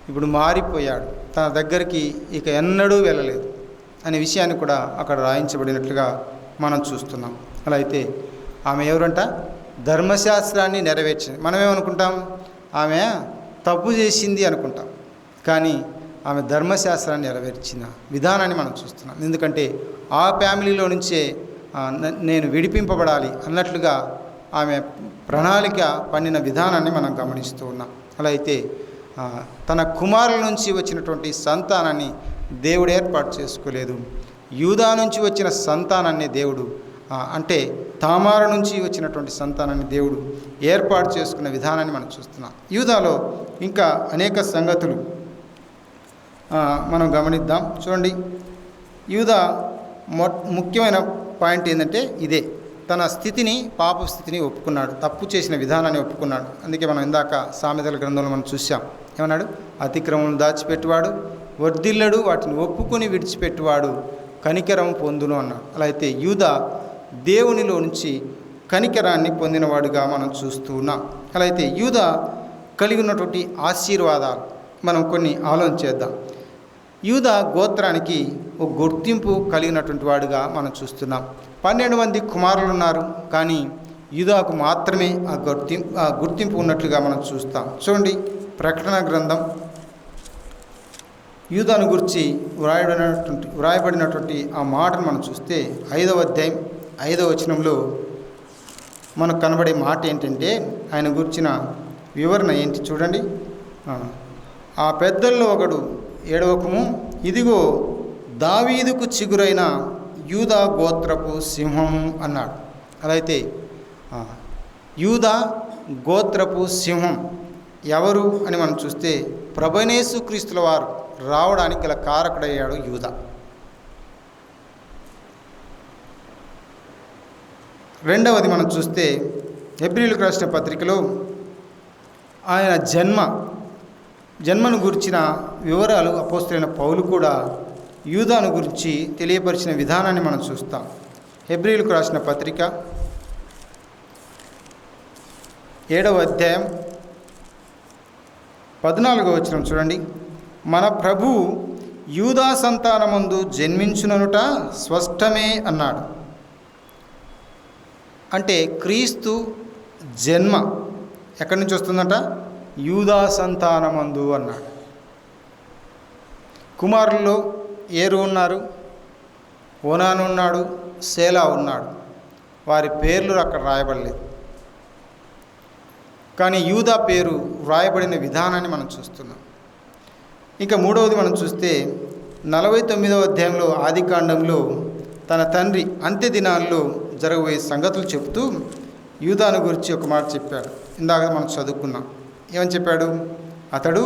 ఇప్పుడు మారిపోయాడు, తన దగ్గరికి ఇక ఎన్నడూ వెళ్ళలేదు అనే విషయాన్ని కూడా అక్కడ రాయించబడినట్లుగా మనం చూస్తున్నాం. అలా అయితే ఆమె ఎవరంట? ధర్మశాస్త్రాన్ని నెరవేర్చింది. మనమేమనుకుంటాం? ఆమె తప్పు చేసింది అనుకుంటాం, కానీ ఆమె ధర్మశాస్త్రాన్ని నెరవేర్చిన విధానాన్ని మనం చూస్తున్నాం. ఎందుకంటే ఆ ఫ్యామిలీలో నుంచే నేను విడిపింపబడాలి అన్నట్లుగా ఆమె ప్రణాళిక పన్నిన విధానాన్ని మనం గమనిస్తూ ఉన్నాం. అలా అయితే తన కుమారుల నుంచి వచ్చినటువంటి సంతానాన్ని దేవుడు ఏర్పాటు చేసుకోలేదు. యూదా నుంచి వచ్చిన సంతానాన్ని దేవుడు అంటే తామారు నుంచి వచ్చినటువంటి సంతానాన్ని దేవుడు ఏర్పాటు చేసుకున్న విధానాన్ని మనం చూస్తున్నాం. యూదాలో ఇంకా అనేక సంగతులు మనం గమనిద్దాం. చూడండి, యూదా ముఖ్యమైన పాయింట్ ఏంటంటే ఇదే, తన స్థితిని, పాప స్థితిని ఒప్పుకున్నాడు, తప్పు చేసిన విధానాన్ని ఒప్పుకున్నాడు. అందుకే మనం ఇందాక సామెతల గ్రంథంలో మనం చూసాం, ఏమన్నాడు? అతిక్రమం దాచిపెట్టువాడు వర్ధిల్లడు, వాటిని ఒప్పుకొని విడిచిపెట్టువాడు కనికరం పొందును అన్నాడు. అలా అయితే యూదా దేవునిలో నుంచి కనికరాన్ని పొందినవాడుగా మనం చూస్తూ ఉన్నాం. అలా అయితే యూదా కలిగి ఉన్నటువంటి ఆశీర్వాదాలు మనం కొన్ని ఆలోచన చేద్దాం. యూదా గోత్రానికి ఒక గుర్తింపు కలిగినటువంటి వాడుగా మనం చూస్తున్నాం. 12 మంది కుమారులు ఉన్నారు, కానీ యూదాకు మాత్రమే ఆ గుర్తింపు ఉన్నట్లుగా మనం చూస్తాం. చూడండి, ప్రకటన గ్రంథం యూదాను గురించి వ్రాయబడినటువంటి ఆ మాటను మనం చూస్తే 5వ అధ్యాయం 5వ వచనంలో మనకు కనబడే మాట ఏంటంటే, ఆయన గురించిన వివరణ ఏంటి చూడండి. ఆ పెద్దల్లో ఒకడు ఏడవకము, ఇదిగో దావీదుకు చిగురైన యూదా గోత్రపు సింహము అన్నాడు. అలా అయితే యూదా గోత్రపు సింహం ఎవరు అని మనం చూస్తే ప్రభువైన క్రీస్తుల వారు రావడానికి గల కారకుడయ్యాడు యూదా. రెండవది మనం చూస్తే హెబ్రీయులకు రాసిన పత్రికలో ఆయన జన్మను గురించిన వివరాలు అపోస్తలుడైన పౌలు కూడా యూదాను గురించి తెలియపరిచిన విధానాన్ని మనం చూస్తాం. హెబ్రీయులకు రాసిన పత్రిక 7వ అధ్యాయం 14వ వచనం చూడండి. మన ప్రభువు యూదా సంతానమందు జన్మించుననుట స్పష్టమే అన్నాడు. అంటే క్రీస్తు జన్మ ఎక్కడి నుంచి వస్తుందంట? యూదా సంతానమందు అన్నాడు. కుమారుల్లో ఏరు ఉన్నారు, ఓనాను ఉన్నాడు, సేలా ఉన్నాడు. వారి పేర్లు అక్కడ రాయబడలేదు, కానీ యూదా పేరు వ్రాయబడిన విధానాన్ని మనం చూస్తున్నాం. ఇంకా మూడవది మనం చూస్తే 49వ అధ్యాయంలో ఆదికాండంలో తన తండ్రి అంత్య దినాల్లో జరగబోయే సంగతులు చెబుతూ యూదాను గురించి ఒక మాట చెప్పాడు. ఇందాక మనం చదువుకున్నాం. ఏమని చెప్పాడు? అతడు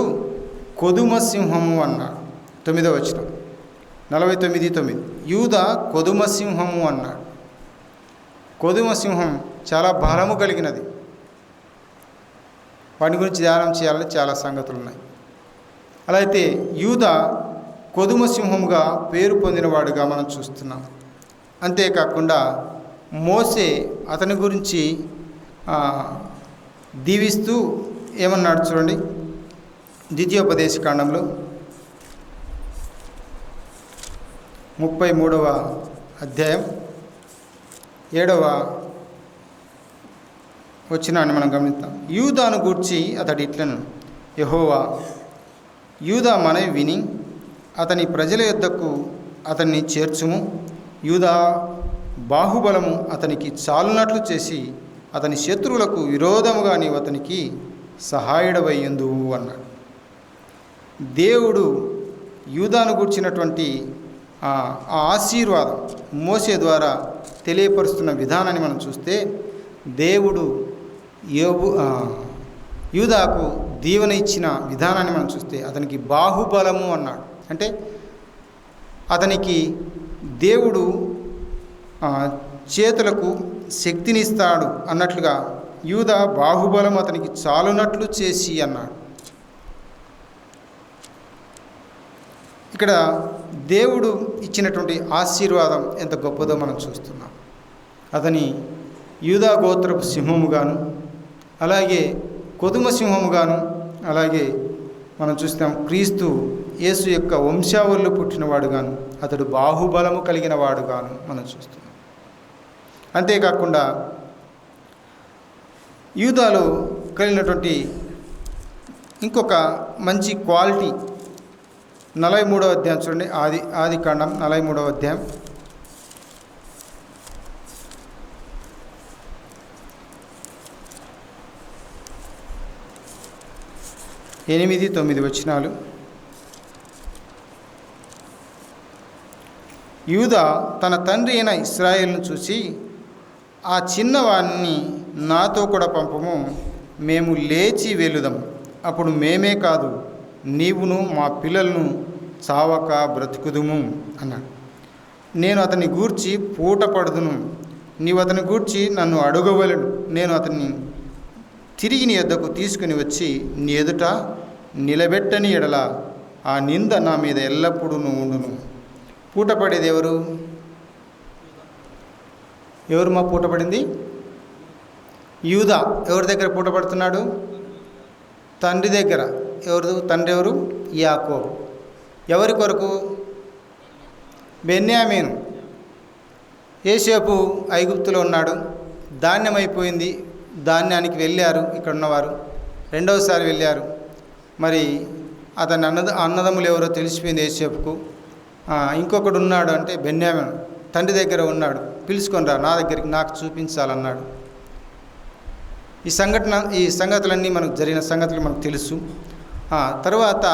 కొదుమ సింహము అన్నాడు. 9వ వచనం 49:9 యూదా కొదుమ సింహము అన్నాడు. కొదుమ సింహం చాలా బలము కలిగినది. వాటి గురించి ధ్యానం చేయాలని చాలా సంగతులు ఉన్నాయి. అలా అయితే యూదా కొదుమ సింహముగా పేరు పొందినవాడుగా మనం చూస్తున్నాం. అంతేకాకుండా మోసే అతని గురించి దీవిస్తూ ఏమన్నాడు చూడండి. ద్వితీయోపదేశకాండంలో 33వ అధ్యాయం 7వ వచనాన్ని మనం గమనిద్దాం. యూదాను గూర్చి అతడు ఇట్లను, యెహోవా యూదా మనవి విని అతని ప్రజల యొద్దకు అతన్ని చేర్చుము. యూదా బాహుబలము అతనికి చాలునట్లు చేసి అతని శత్రువులకు విరోధముగా నీవు అతనికి సహాయుడవయ్యుందువు అన్నాడు. దేవుడు యూదాను గూర్చినటువంటి ఆ ఆశీర్వాదం మోసే ద్వారా తెలియపరుస్తున్న విధానాన్ని మనం చూస్తే, దేవుడు యూదాకు దీవెన ఇచ్చిన విధానాన్ని మనం చూస్తే అతనికి బాహుబలము అన్నాడు. అంటే అతనికి దేవుడు చేతులకు శక్తినిస్తాడు అన్నట్లుగా యూదా బాహుబలం అతనికి చాలునట్లు చేసి అన్నాడు. ఇక్కడ దేవుడు ఇచ్చినటువంటి ఆశీర్వాదం ఎంత గొప్పదో మనం చూస్తున్నాం. అతని యూదా గోత్రపు సింహముగాను, అలాగే కొదుమ సింహముగాను, అలాగే మనం చూస్తాం క్రీస్తు యేసు యొక్క వంశావళిలో పుట్టినవాడుగాను, అతడు బాహుబలము కలిగిన వాడుగాను మనం చూస్తున్నాం. అంతేకాకుండా యూదాలో కలిగినటువంటి ఇంకొక మంచి క్వాలిటీ 43వ అధ్యాయం చూడండి. ఆదికాండం 43వ అధ్యాయం 8-9 వచనాలు. యూదా తన తండ్రి అయిన ఇశ్రాయేలును చూసి, ఆ చిన్నవాణ్ణి నాతో కూడా పంపము, మేము లేచి వెళుదాం. అప్పుడు మేమే కాదు, నీవును మా పిల్లలను చావక బ్రతుకుదుము అన్నాడు. నేను అతన్ని గూర్చి పూట పడుదును, నీవు అతని గూర్చి నన్ను అడుగవలెను. నేను అతన్ని తిరిగి నీ యొద్దకు తీసుకుని వచ్చి నీ ఎదుట నిలబెట్టని ఎడల ఆ నింద నా మీద ఎల్లప్పుడూ ఉండును. పూట పడేది ఎవరు? ఎవరు మా పూట పడింది? యూదా. ఎవరి దగ్గర పూట పడుతున్నాడు? తండ్రి దగ్గర. తండ్రి ఎవరు? యాకోబు. ఎవరి కొరకు? బెన్యామీను. యోసేపు ఐగుప్తులో ఉన్నాడు, ధాన్యం అయిపోయింది, ధాన్యానికి వెళ్ళారు ఇక్కడ ఉన్నవారు, రెండవసారి వెళ్ళారు. మరి అతని అన్నదమ్ములు ఎవరో తెలిసిపోయింది యోసేపుకు. ఇంకొకడు ఉన్నాడు అంటే బెన్యామీను, తండ్రి దగ్గర ఉన్నాడు, పిలుచుకొని రా నా దగ్గరికి, నాకు చూపించాలన్నాడు. ఈ సంగతులన్నీ మనకు జరిగిన సంగతులు మనకు తెలుసు. తర్వాత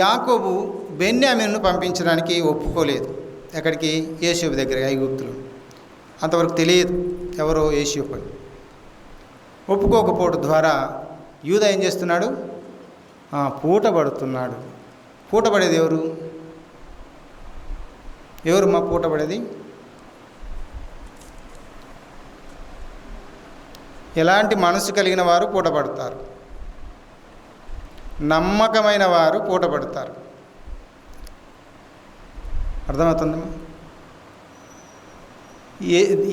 యాకోబు బెన్యామీనును పంపించడానికి ఒప్పుకోలేదు. ఎక్కడికి? యోసేపు దగ్గర, ఐగుప్తులు. అంతవరకు తెలియదు ఎవరో యోసేపు అని. ఒప్పుకోకపోవడం ద్వారా యూదా ఏం చేస్తున్నాడు? పూట పడుతున్నాడు. పూట పడేది ఎవరు? ఎవరు మా పూట పడేది? ఎలాంటి మనసు కలిగిన వారు పూట పడతారు? నమ్మకమైన వారు పూట పడతారు. అర్థమవుతుందమ్మా?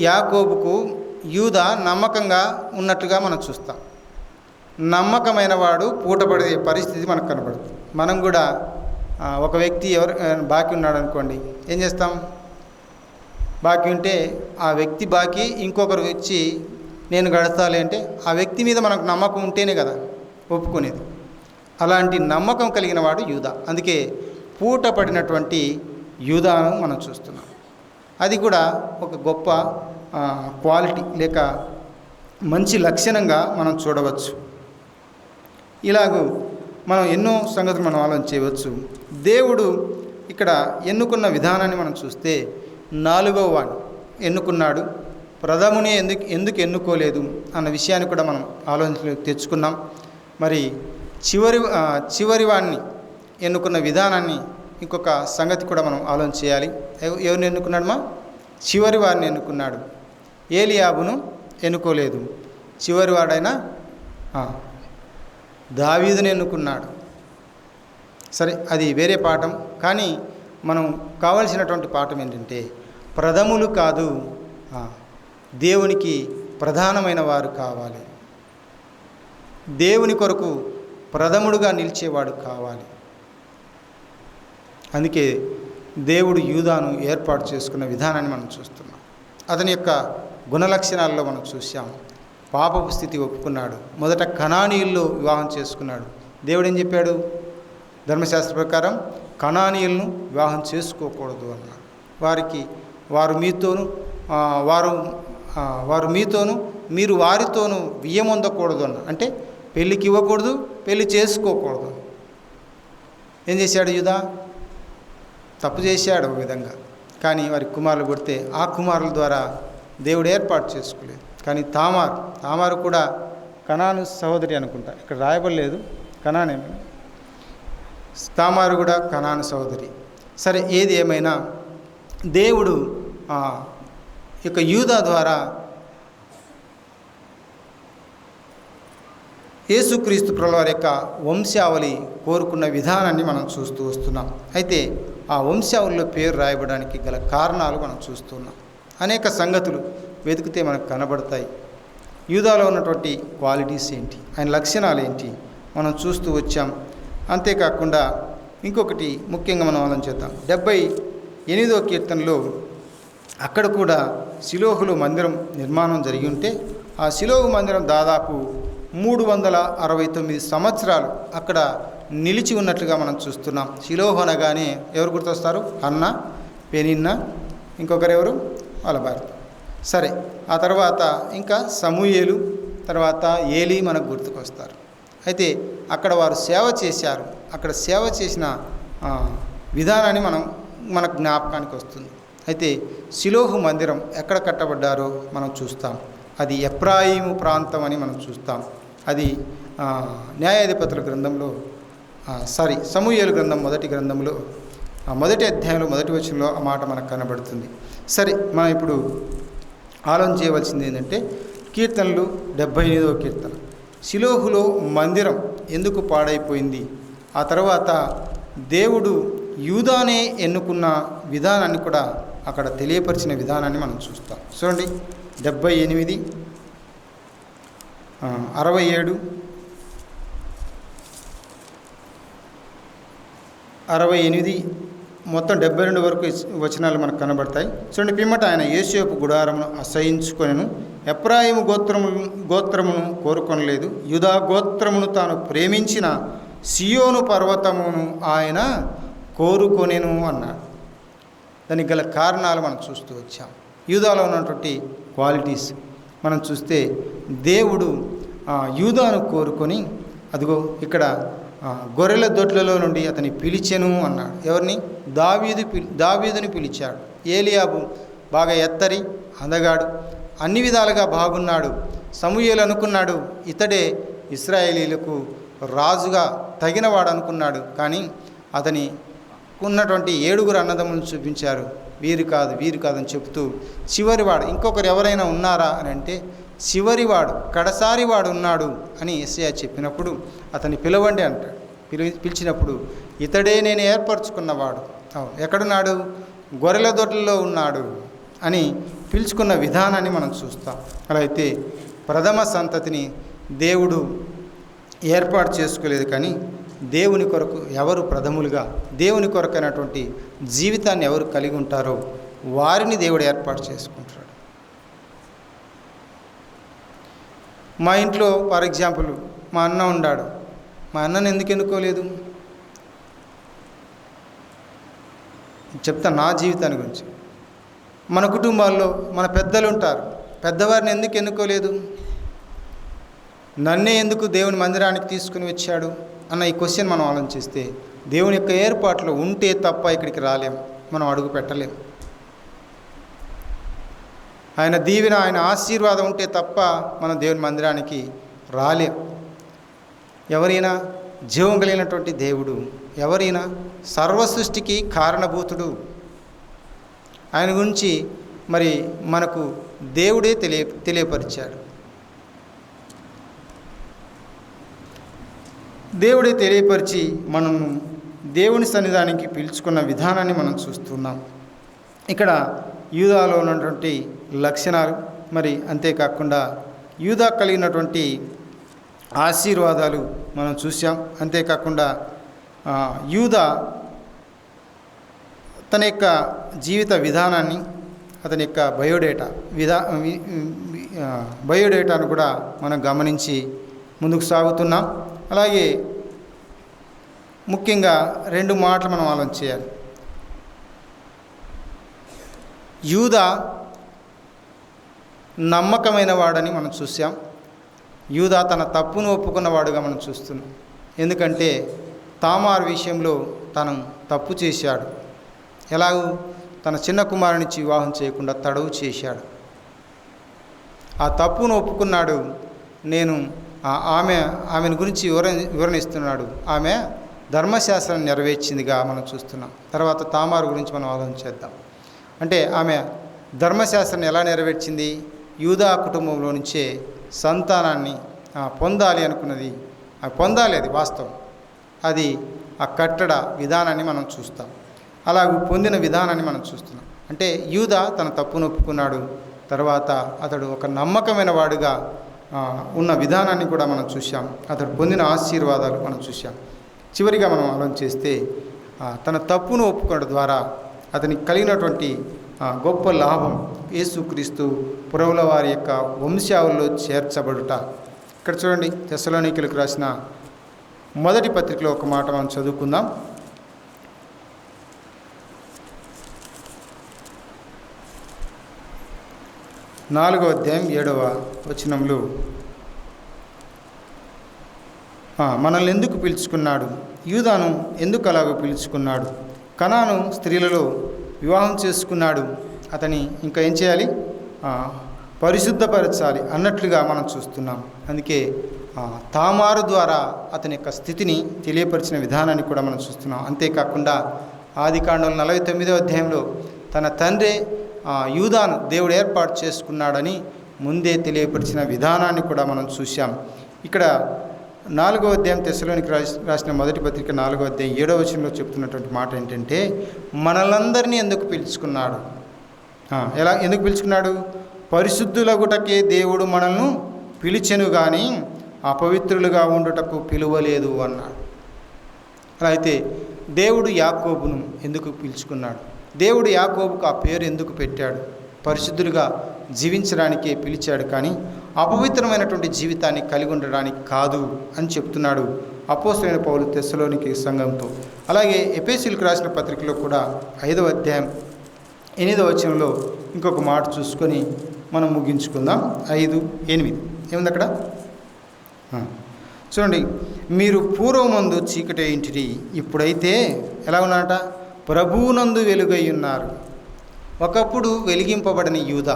యాకోబుకు యూదా నమ్మకంగా ఉన్నట్టుగా మనం చూస్తాం. నమ్మకమైన వాడు పూటపడే పరిస్థితి మనకు కనబడుతుంది. మనం కూడా ఒక వ్యక్తి బాకీ ఉన్నాడు అనుకోండి, ఏం చేస్తాం? బాకీ ఉంటే ఆ వ్యక్తి బాకీ ఇంకొకరు వచ్చి నేను గడతాలి అంటే ఆ వ్యక్తి మీద మనకు నమ్మకం ఉంటేనే కదా ఒప్పుకునేది. అలాంటి నమ్మకం కలిగిన వాడు యూదా. అందుకే పూట పడినటువంటి యూదాను మనం చూస్తున్నాం. అది కూడా ఒక గొప్ప క్వాలిటీ లేక మంచి లక్షణంగా మనం చూడవచ్చు. ఇలాగూ మనం ఎన్నో సంగతులు మనం ఆలోచన చేయవచ్చు. దేవుడు ఇక్కడ ఎన్నుకున్న విధానాన్ని మనం చూస్తే 4వ వాణ్ణి ఎన్నుకున్నాడు, ప్రథమునే ఎందుకు ఎన్నుకోలేదు అన్న విషయాన్ని కూడా మనం ఆలోచన తెచ్చుకున్నాం. మరి చివరి వాణ్ణి ఎన్నుకున్న విధానాన్ని ఇంకొక సంగతి కూడా మనం ఆలోచన చేయాలి. ఎవరిని ఎన్నుకున్నాడు? చివరి వారిని ఎన్నుకున్నాడు. ఏలియాబును ఎన్నుకోలేదు. చివరి వాడైన దావీదుని ఎన్నుకున్నాడు. సరే, అది వేరే పాఠం. కానీ మనం కావలసినటువంటి పాఠం ఏంటంటే, ప్రథములు కాదు, దేవునికి ప్రధానమైన వారు కావాలి. దేవుని కొరకు ప్రథముడుగా నిలిచేవాడు కావాలి. అందుకే దేవుడు యూదాను ఏర్పాటు చేసుకున్న విధానాన్ని మనం చూస్తున్నాం. అతని యొక్క గుణలక్షణాల్లో మనం చూసాం. పాపపు స్థితి ఒప్పుకున్నాడు. మొదట కనానీయుల్లో వివాహం చేసుకున్నాడు. దేవుడు ఏం చెప్పాడు? ధర్మశాస్త్ర ప్రకారం కనానీయులను వివాహం చేసుకోకూడదు అన్నాడు. వారు మీతోనూ మీరు వారితోనూ వియ్యమొందకూడదు అన్న. అంటే పెళ్ళికి ఇవ్వకూడదు, పెళ్ళి చేసుకోకూడదు. ఏం చేశాడు యూదా? తప్పు చేశాడు ఒక విధంగా. కానీ వారి కుమారులు పుడితే ఆ కుమారుల ద్వారా దేవుడు ఏర్పాటు చేసుకోలేదు. కానీ తామారు కూడా కనాను సహోదరి అనుకుంటా, ఇక్కడ రాయబడలేదు, కనానేమి, తామారు కూడా కనాను సహోదరి. సరే, ఏది ఏమైనా దేవుడు ఇక యూదా ద్వారా యేసుక్రీస్తు ప్రభువారి యొక్క వంశావళి కోరుకున్న విధానాన్ని మనం చూస్తూ వస్తున్నాం. అయితే ఆ వంశావళిలో పేరు రాయబడానికి గల కారణాలు మనం చూస్తున్నాం. అనేక సంగతులు వెతికితే మనకు కనబడతాయి. యూదాలో ఉన్నటువంటి క్వాలిటీస్ ఏంటి, ఆయన లక్షణాలు ఏంటి మనం చూస్తూ వచ్చాం. అంతేకాకుండా ఇంకొకటి ముఖ్యంగా మనం ఆలోచిద్దాం. 78వ కీర్తనలో అక్కడ కూడా షిలోహులో మందిరం నిర్మాణం జరిగి ఉంటే ఆ షిలోహు మందిరం దాదాపు 369 సంవత్సరాలు అక్కడ నిలిచి ఉన్నట్లుగా మనం చూస్తున్నాం. షిలోహు అనగానే ఎవరు గుర్తొస్తారు? హన్నా, పెనిన్నా, ఇంకొకరు ఎవరు? వాళ్ళ భార్య. సరే, ఆ తర్వాత ఇంకా సమూయేలు, తర్వాత ఏలీ మనకు గుర్తుకొస్తారు. అయితే అక్కడ వారు సేవ చేశారు. అక్కడ సేవ చేసిన విధానాన్ని మన జ్ఞాపకానికి వస్తుంది. అయితే షిలోహు మందిరం ఎక్కడ కట్టబడ్డారో మనం చూస్తాం. అది ఎఫ్రాయిము ప్రాంతం అని మనం చూస్తాం. అది న్యాయాధిపతుల గ్రంథంలో సమూయేలు గ్రంథం మొదటి గ్రంథంలో మొదటి అధ్యాయంలో మొదటి వచనంలో ఆ మాట మనకు కనబడుతుంది. సరే, మనం ఇప్పుడు ఆలోచన చేయవలసింది ఏంటంటే కీర్తనలు 78వ కీర్తన. షిలోహులో మందిరం ఎందుకు పాడైపోయింది, ఆ తర్వాత దేవుడు యూదానే ఎన్నుకున్న విధానాన్ని కూడా అక్కడ తెలియపరిచిన విధానాన్ని మనం చూస్తాం. చూడండి, 78, 67, 68 మొత్తం 72 వరకు వచనాలు మనకు కనబడతాయి. చూడండి, పిమ్మట ఆయన యోసేపు గుడారమును అసహించుకొనెను, ఎఫ్రాయిము గోత్రమును కోరుకొనలేదు, యూదా గోత్రమును తాను ప్రేమించిన సియోను పర్వతమును ఆయన కోరుకొనెను అన్నాడు. దానికి గల కారణాలు మనం చూస్తూ వచ్చాం. యూదాలో ఉన్నటువంటి క్వాలిటీస్ మనం చూస్తే దేవుడు యూదాను కోరుకొని అదిగో ఇక్కడ గొర్రెల దొడ్లలో నుండి అతని పిలిచెను అన్నాడు. ఎవరిని? దావీదుని పిలిచాడు. ఏలియాబు బాగా ఎత్తరి అందగాడు, అన్ని విధాలుగా బాగున్నాడు. సమూయేలు అనుకున్నాడు ఇతడే ఇశ్రాయేలీలకు రాజుగా తగినవాడు అనుకున్నాడు. కానీ అతని ఉన్నటువంటి 7 అన్నదమ్ములను చూపించారు. వీరు కాదని చెప్తూ చివరివాడు ఇంకొకరు ఎవరైనా ఉన్నారా అని అంటే చివరివాడు కడసారివాడు ఉన్నాడు అని యెషయా చెప్పినప్పుడు అతన్ని పిలవండి అంటాడు. పిలిచినప్పుడు ఇతడే నేను ఏర్పరచుకున్నవాడు, ఎక్కడున్నాడు? గొర్రెల దొడ్లలో ఉన్నాడు అని పిలుచుకున్న విధానాన్ని మనం చూస్తాం. అలా అయితే ప్రథమ సంతతిని దేవుడు ఏర్పాటు చేసుకోలేదు, కానీ దేవుని కొరకు ఎవరు ప్రథములుగా దేవుని కొరకైనటువంటి జీవితాన్ని ఎవరు కలిగి ఉంటారో వారిని దేవుడు ఏర్పాటు చేసుకుంటాడు. మా ఇంట్లో ఫర్ ఎగ్జాంపుల్ మా అన్న ఉన్నాడు. మా అన్నను ఎందుకు ఎన్నుకోలేదు చెప్తా. నా జీవితాన్ని గురించి మన కుటుంబాల్లో మన పెద్దలు ఉంటారు. పెద్దవారిని ఎందుకు ఎన్నుకోలేదు? నన్నే ఎందుకు దేవుని మందిరానికి తీసుకుని వచ్చాడు అన్న ఈ క్వశ్చన్ మనం ఆలోచిస్తే దేవుని యొక్క ఏర్పాట్లు ఉంటే తప్ప ఇక్కడికి రాలేం, మనం అడుగు పెట్టలేం. ఆయన దీవెన, ఆయన ఆశీర్వాదం ఉంటే తప్ప మనం దేవుని మందిరానికి రాలేం. ఎవరైనా జీవం కలిగినటువంటి దేవుడు, ఎవరైనా సర్వసృష్టికి కారణభూతుడు. ఆయన గురించి మరి మనకు దేవుడే తెలియపరిచాడు. దేవుడే తెలియపరిచి మనం దేవుని సన్నిధానికి పిలుచుకున్న విధానాన్ని మనం చూస్తున్నాం. ఇక్కడ యూదాలో ఉన్నటువంటి లక్షణాలు, మరి అంతేకాకుండా యూదా కలిగినటువంటి ఆశీర్వాదాలు మనం చూసాం. అంతేకాకుండా యూదా తన యొక్క జీవిత విధానాన్ని, అతని యొక్క బయోడేటాను కూడా మనం గమనించి ముందుకు సాగుతున్నాం. అలాగే ముఖ్యంగా 2 మాటలు మనం ఆలోచన చేయాలి. యూదా నమ్మకమైన వాడని మనం చూసాం. యూదా తన తప్పును ఒప్పుకున్నవాడుగా మనం చూస్తున్నాం. ఎందుకంటే తామార్ విషయంలో తను తప్పు చేశాడు. ఎలాగూ తన చిన్న కుమారునిచ్చి వివాహం చేయకుండా తడవు చేశాడు. ఆ తప్పును ఒప్పుకున్నాడు. ఆమెను గురించి వివరణ ఇస్తున్నాడు. ఆమె ధర్మశాస్త్రాన్ని నెరవేర్చిందిగా మనం చూస్తున్నాం. తర్వాత తామారు గురించి మనం ఆలోచన చేద్దాం. అంటే ఆమె ధర్మశాస్త్రాన్ని ఎలా నెరవేర్చింది? యూదా కుటుంబంలో నుంచే సంతానాన్ని పొందాలి అనుకున్నది, పొందాలి, అది వాస్తవం. అది ఆ కట్టడ విధానాన్ని మనం చూస్తాం. అలా పొందిన విధానాన్ని మనం చూస్తున్నాం. అంటే యూదా తన తప్పును ఒప్పుకున్నాడు. తర్వాత అతడు ఒక నమ్మకమైన వాడుగా ఉన్న విధానాన్ని కూడా మనం చూసాం. అతడు పొందిన ఆశీర్వాదాలు మనం చూసాం. చివరిగా మనం ఆలోచన చేస్తే తన తప్పును ఒప్పుకోవడం ద్వారా అతనికి కలిగినటువంటి గొప్ప లాభం యేసుక్రీస్తు ప్రభువుల వారి యొక్క వంశావళిలో చేర్చబడుట. ఇక్కడ చూడండి, తెస్సలోనికీయులకు రాసిన మొదటి పత్రికలో ఒక మాట మనం చదువుకుందాం. 4వ అధ్యాయం 7వ వచనంలో మనల్ని ఎందుకు పిలుచుకున్నాడు, యూదాను ఎందుకు అలాగో పిలుచుకున్నాడు, కనాను స్త్రీలలో వివాహం చేసుకున్నాడు, అతని ఇంకా ఏం చేయాలి, పరిశుద్ధపరచాలి అన్నట్లుగా మనం చూస్తున్నాం. అందుకే తామారు ద్వారా అతని యొక్క స్థితిని తెలియపరిచిన విధానాన్ని కూడా మనం చూస్తున్నాం. అంతేకాకుండా ఆదికాండం 49వ అధ్యాయంలో తన తండ్రి యూదాను దేవుడు ఏర్పాటు చేసుకున్నాడని ముందే తెలియపరిచిన విధానాన్ని కూడా మనం చూశాం. ఇక్కడ 4వ అధ్యాయం తెస్సలోనికి రాసిన మొదటి పత్రిక 4వ అధ్యాయం 7వ వచనంలో చెప్తున్నటువంటి మాట ఏంటంటే, మనలందరినీ ఎందుకు పిలుచుకున్నాడు, ఎందుకు పిలుచుకున్నాడు, పరిశుద్ధులగుటకే దేవుడు మనల్ని పిలిచెను కానీ అపవిత్రులుగా ఉండుటకు పిలువలేదు అన్నాడు. అలా అయితే దేవుడు యాకోబును ఎందుకు పిలుచుకున్నాడు, దేవుడు యాకోబుకు ఆ పేరు ఎందుకు పెట్టాడు, పరిశుద్ధులుగా జీవించడానికే పిలిచాడు కానీ అపవిత్రమైనటువంటి జీవితాన్ని కలిగి ఉండడానికి కాదు అని చెప్తున్నాడు అపోస్తలుడైన పౌలు తెస్సలోనికి సంఘంతో. అలాగే ఎఫెసీయులకు రాసిన పత్రికలో కూడా 5వ అధ్యాయం 8వ వచనంలో ఇంకొక మాట చూసుకొని మనం ముగించుకుందాం. 5:8 ఏముంది అక్కడ చూడండి, మీరు పూర్వమందు చీకటి ఇంటిని ఇప్పుడైతే ఎలా ఉన్నారట, ప్రభువునందు వెలుగై ఉన్నారు. ఒకప్పుడు వెలిగింపబడిన యూదా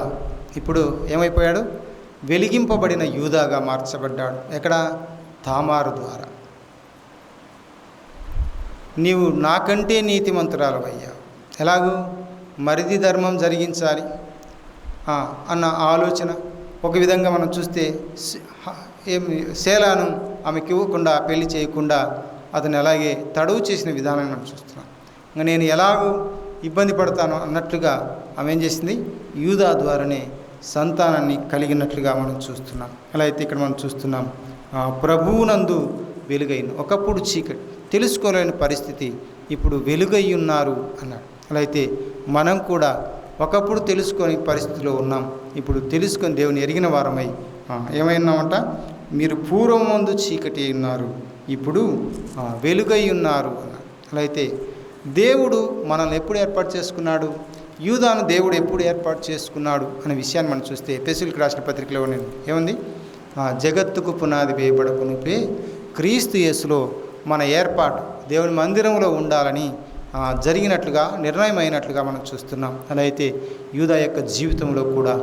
ఇప్పుడు ఏమైపోయాడు, వెలిగింపబడిన యూదాగా మార్చబడ్డాడు. ఎక్కడ, తామారు ద్వారా. నీవు నాకంటే నీతిమంతురాలవయ్యా, ఎలాగూ మరిది ధర్మం జరిగించాలి అన్న ఆలోచన. ఒక విధంగా మనం చూస్తే శేలాను ఆమెకి ఇవ్వకుండా పెళ్లి చేయకుండా అతను అలాగే తడువు చేసిన విధానాన్ని మనం చూస్తున్నాం. ఇంకా నేను ఎలాగూ ఇబ్బంది పడతాను అన్నట్లుగా ఆమె ఏం చేసింది, యూదా ద్వారానే సంతానాన్ని కలిగినట్లుగా మనం చూస్తున్నాం. అలా అయితే ఇక్కడ మనం చూస్తున్నాం, ప్రభువునందు వెలుగైన, ఒకప్పుడు చీకటి తెలుసుకోలేని పరిస్థితి, ఇప్పుడు వెలుగై ఉన్నారు అన్నాడు. అలా అయితే మనం కూడా ఒకప్పుడు తెలుసుకొని పరిస్థితిలో ఉన్నాం, ఇప్పుడు తెలుసుకొని దేవుని ఎరిగిన వారమై ఏమైనామంట, మీరు పూర్వమందు చీకటి ఉన్నారు, ఇప్పుడు వెలుగై ఉన్నారు అన్నాడు. అలా అయితే దేవుడు మనల్ని ఎప్పుడు ఏర్పాటు చేసుకున్నాడు, యూదాను దేవుడు ఎప్పుడు ఏర్పాటు చేసుకున్నాడు అనే విషయాన్ని మనం చూస్తే ఎఫెసీయులకు రాసిన పత్రికలో ఏముంది, జగత్తుకు పునాది వేయబడకునుపే క్రీస్తు యేసులో మన ఏర్పాటు దేవుని మందిరంలో ఉండాలని జరిగినట్లుగా నిర్ణయం అయినట్లుగా మనం చూస్తున్నాం. అలా అయితే యూదా యొక్క జీవితంలో కూడా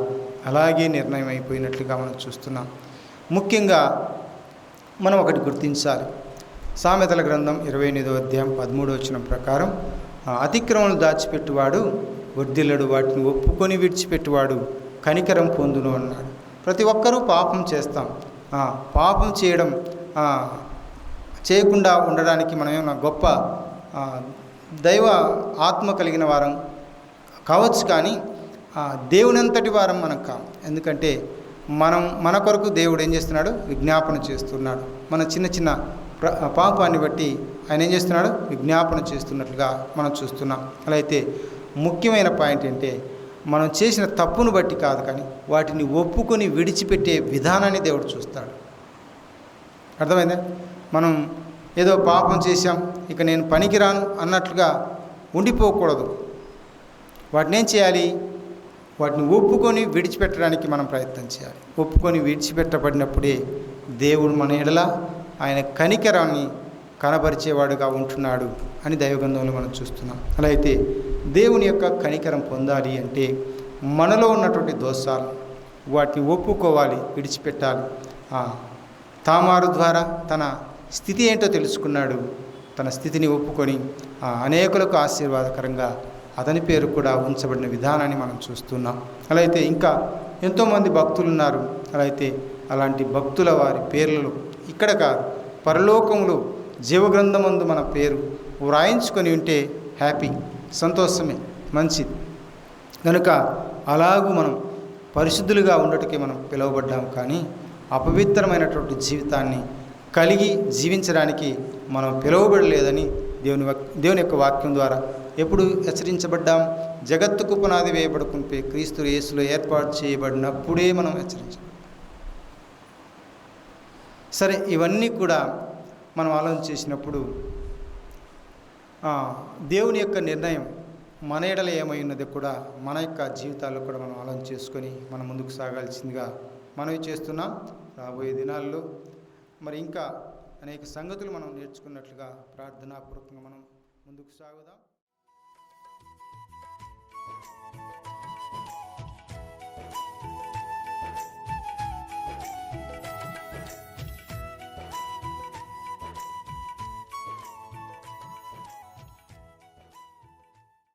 అలాగే నిర్ణయం అయిపోయినట్లుగా మనం చూస్తున్నాం. ముఖ్యంగా మనం ఒకటి గుర్తించాలి, సామెతల గ్రంథం 28వ అధ్యాయం 13వ వచనం ప్రకారం అతిక్రమణలు దాచిపెట్టువాడు వర్ధిల్లడు, వాటిని ఒప్పుకొని విడిచిపెట్టువాడు కనికరం పొందును అన్నాడు. ప్రతి ఒక్కరూ పాపం చేస్తాం. పాపం చేయకుండా ఉండడానికి మనం ఏమన్నా గొప్ప దైవ ఆత్మ కలిగిన వారం కావచ్చు, కానీ దేవునంతటి వారం మనం కాం. ఎందుకంటే మన కొరకు దేవుడు ఏం చేస్తున్నాడు, విజ్ఞాపన చేస్తున్నాడు. మన చిన్న చిన్న పాపాన్ని బట్టి ఆయన ఏం చేస్తున్నాడు, విజ్ఞాపన చేస్తున్నట్లుగా మనం చూస్తున్నాం. అలా అయితే ముఖ్యమైన పాయింట్ ఏంటంటే, మనం చేసిన తప్పును బట్టి కాదు, కానీ వాటిని ఒప్పుకొని విడిచిపెట్టే విధానాన్ని దేవుడు చూస్తాడు. అర్థమైందా? మనం ఏదో పాపం చేశాం, ఇక నేను పనికిరాను అన్నట్లుగా ఉండిపోకూడదు. వాటిని ఏం చేయాలి, వాటిని ఒప్పుకొని విడిచిపెట్టడానికి మనం ప్రయత్నం చేయాలి. ఒప్పుకొని విడిచిపెట్టబడినప్పుడే దేవుడు మన ఎడల ఆయన కనికరాన్ని కనబరిచేవాడుగా ఉంటున్నాడు అని దైవగ్రంథంలో మనం చూస్తున్నాం. అలా అయితే దేవుని యొక్క కనికరం పొందాలి అంటే మనలో ఉన్నటువంటి దోషాలు వాటిని ఒప్పుకోవాలి, విడిచిపెట్టాలి. తామారు ద్వారా తన స్థితి ఏంటో తెలుసుకున్నాడు. తన స్థితిని ఒప్పుకొని అనేకులకు ఆశీర్వాదకరంగా అతని పేరు కూడా ఉంచబడిన విధానాన్ని మనం చూస్తున్నాం. అలా అయితే ఇంకా ఎంతోమంది భక్తులు ఉన్నారు. అలా అయితే అలాంటి భక్తుల వారి పేర్లలో ఇక్కడ కాదు, పరలోకములో జీవగ్రంథమందు మన పేరు వ్రాయించుకొని ఉంటే హ్యాపీ, సంతోషమే, మంచిది. కనుక అలాగూ మనం పరిశుద్ధులుగా ఉండటకే మనం పిలువబడ్డాం, కానీ అపవిత్రమైనటువంటి జీవితాన్ని కలిగి జీవించడానికి మనం పిలువబడలేదని దేవుని యొక్క వాక్యం ద్వారా ఎప్పుడు హెచ్చరించబడ్డాం, జగత్తుకు పునాది వేయబడుకుంటే క్రీస్తు యేసులో ఏర్పాటు చేయబడినప్పుడే మనం హెచ్చరించాం. సరే, ఇవన్నీ కూడా మనం ఆలోచన చేసినప్పుడు దేవుని యొక్క నిర్ణయం మన ఎడల ఏమై ఉన్నది కూడా మన యొక్క జీవితాల్లో కూడా మనం ఆలోచన చేసుకొని మనం ముందుకు సాగాల్సిందిగా మనవి చేస్తున్నాం. రాబోయే దినాల్లో మరి ఇంకా అనేక సంగతులు మనం నేర్చుకున్నట్లుగా ప్రార్థనాపూర్వకంగా మనం ముందుకు సాగుదాం.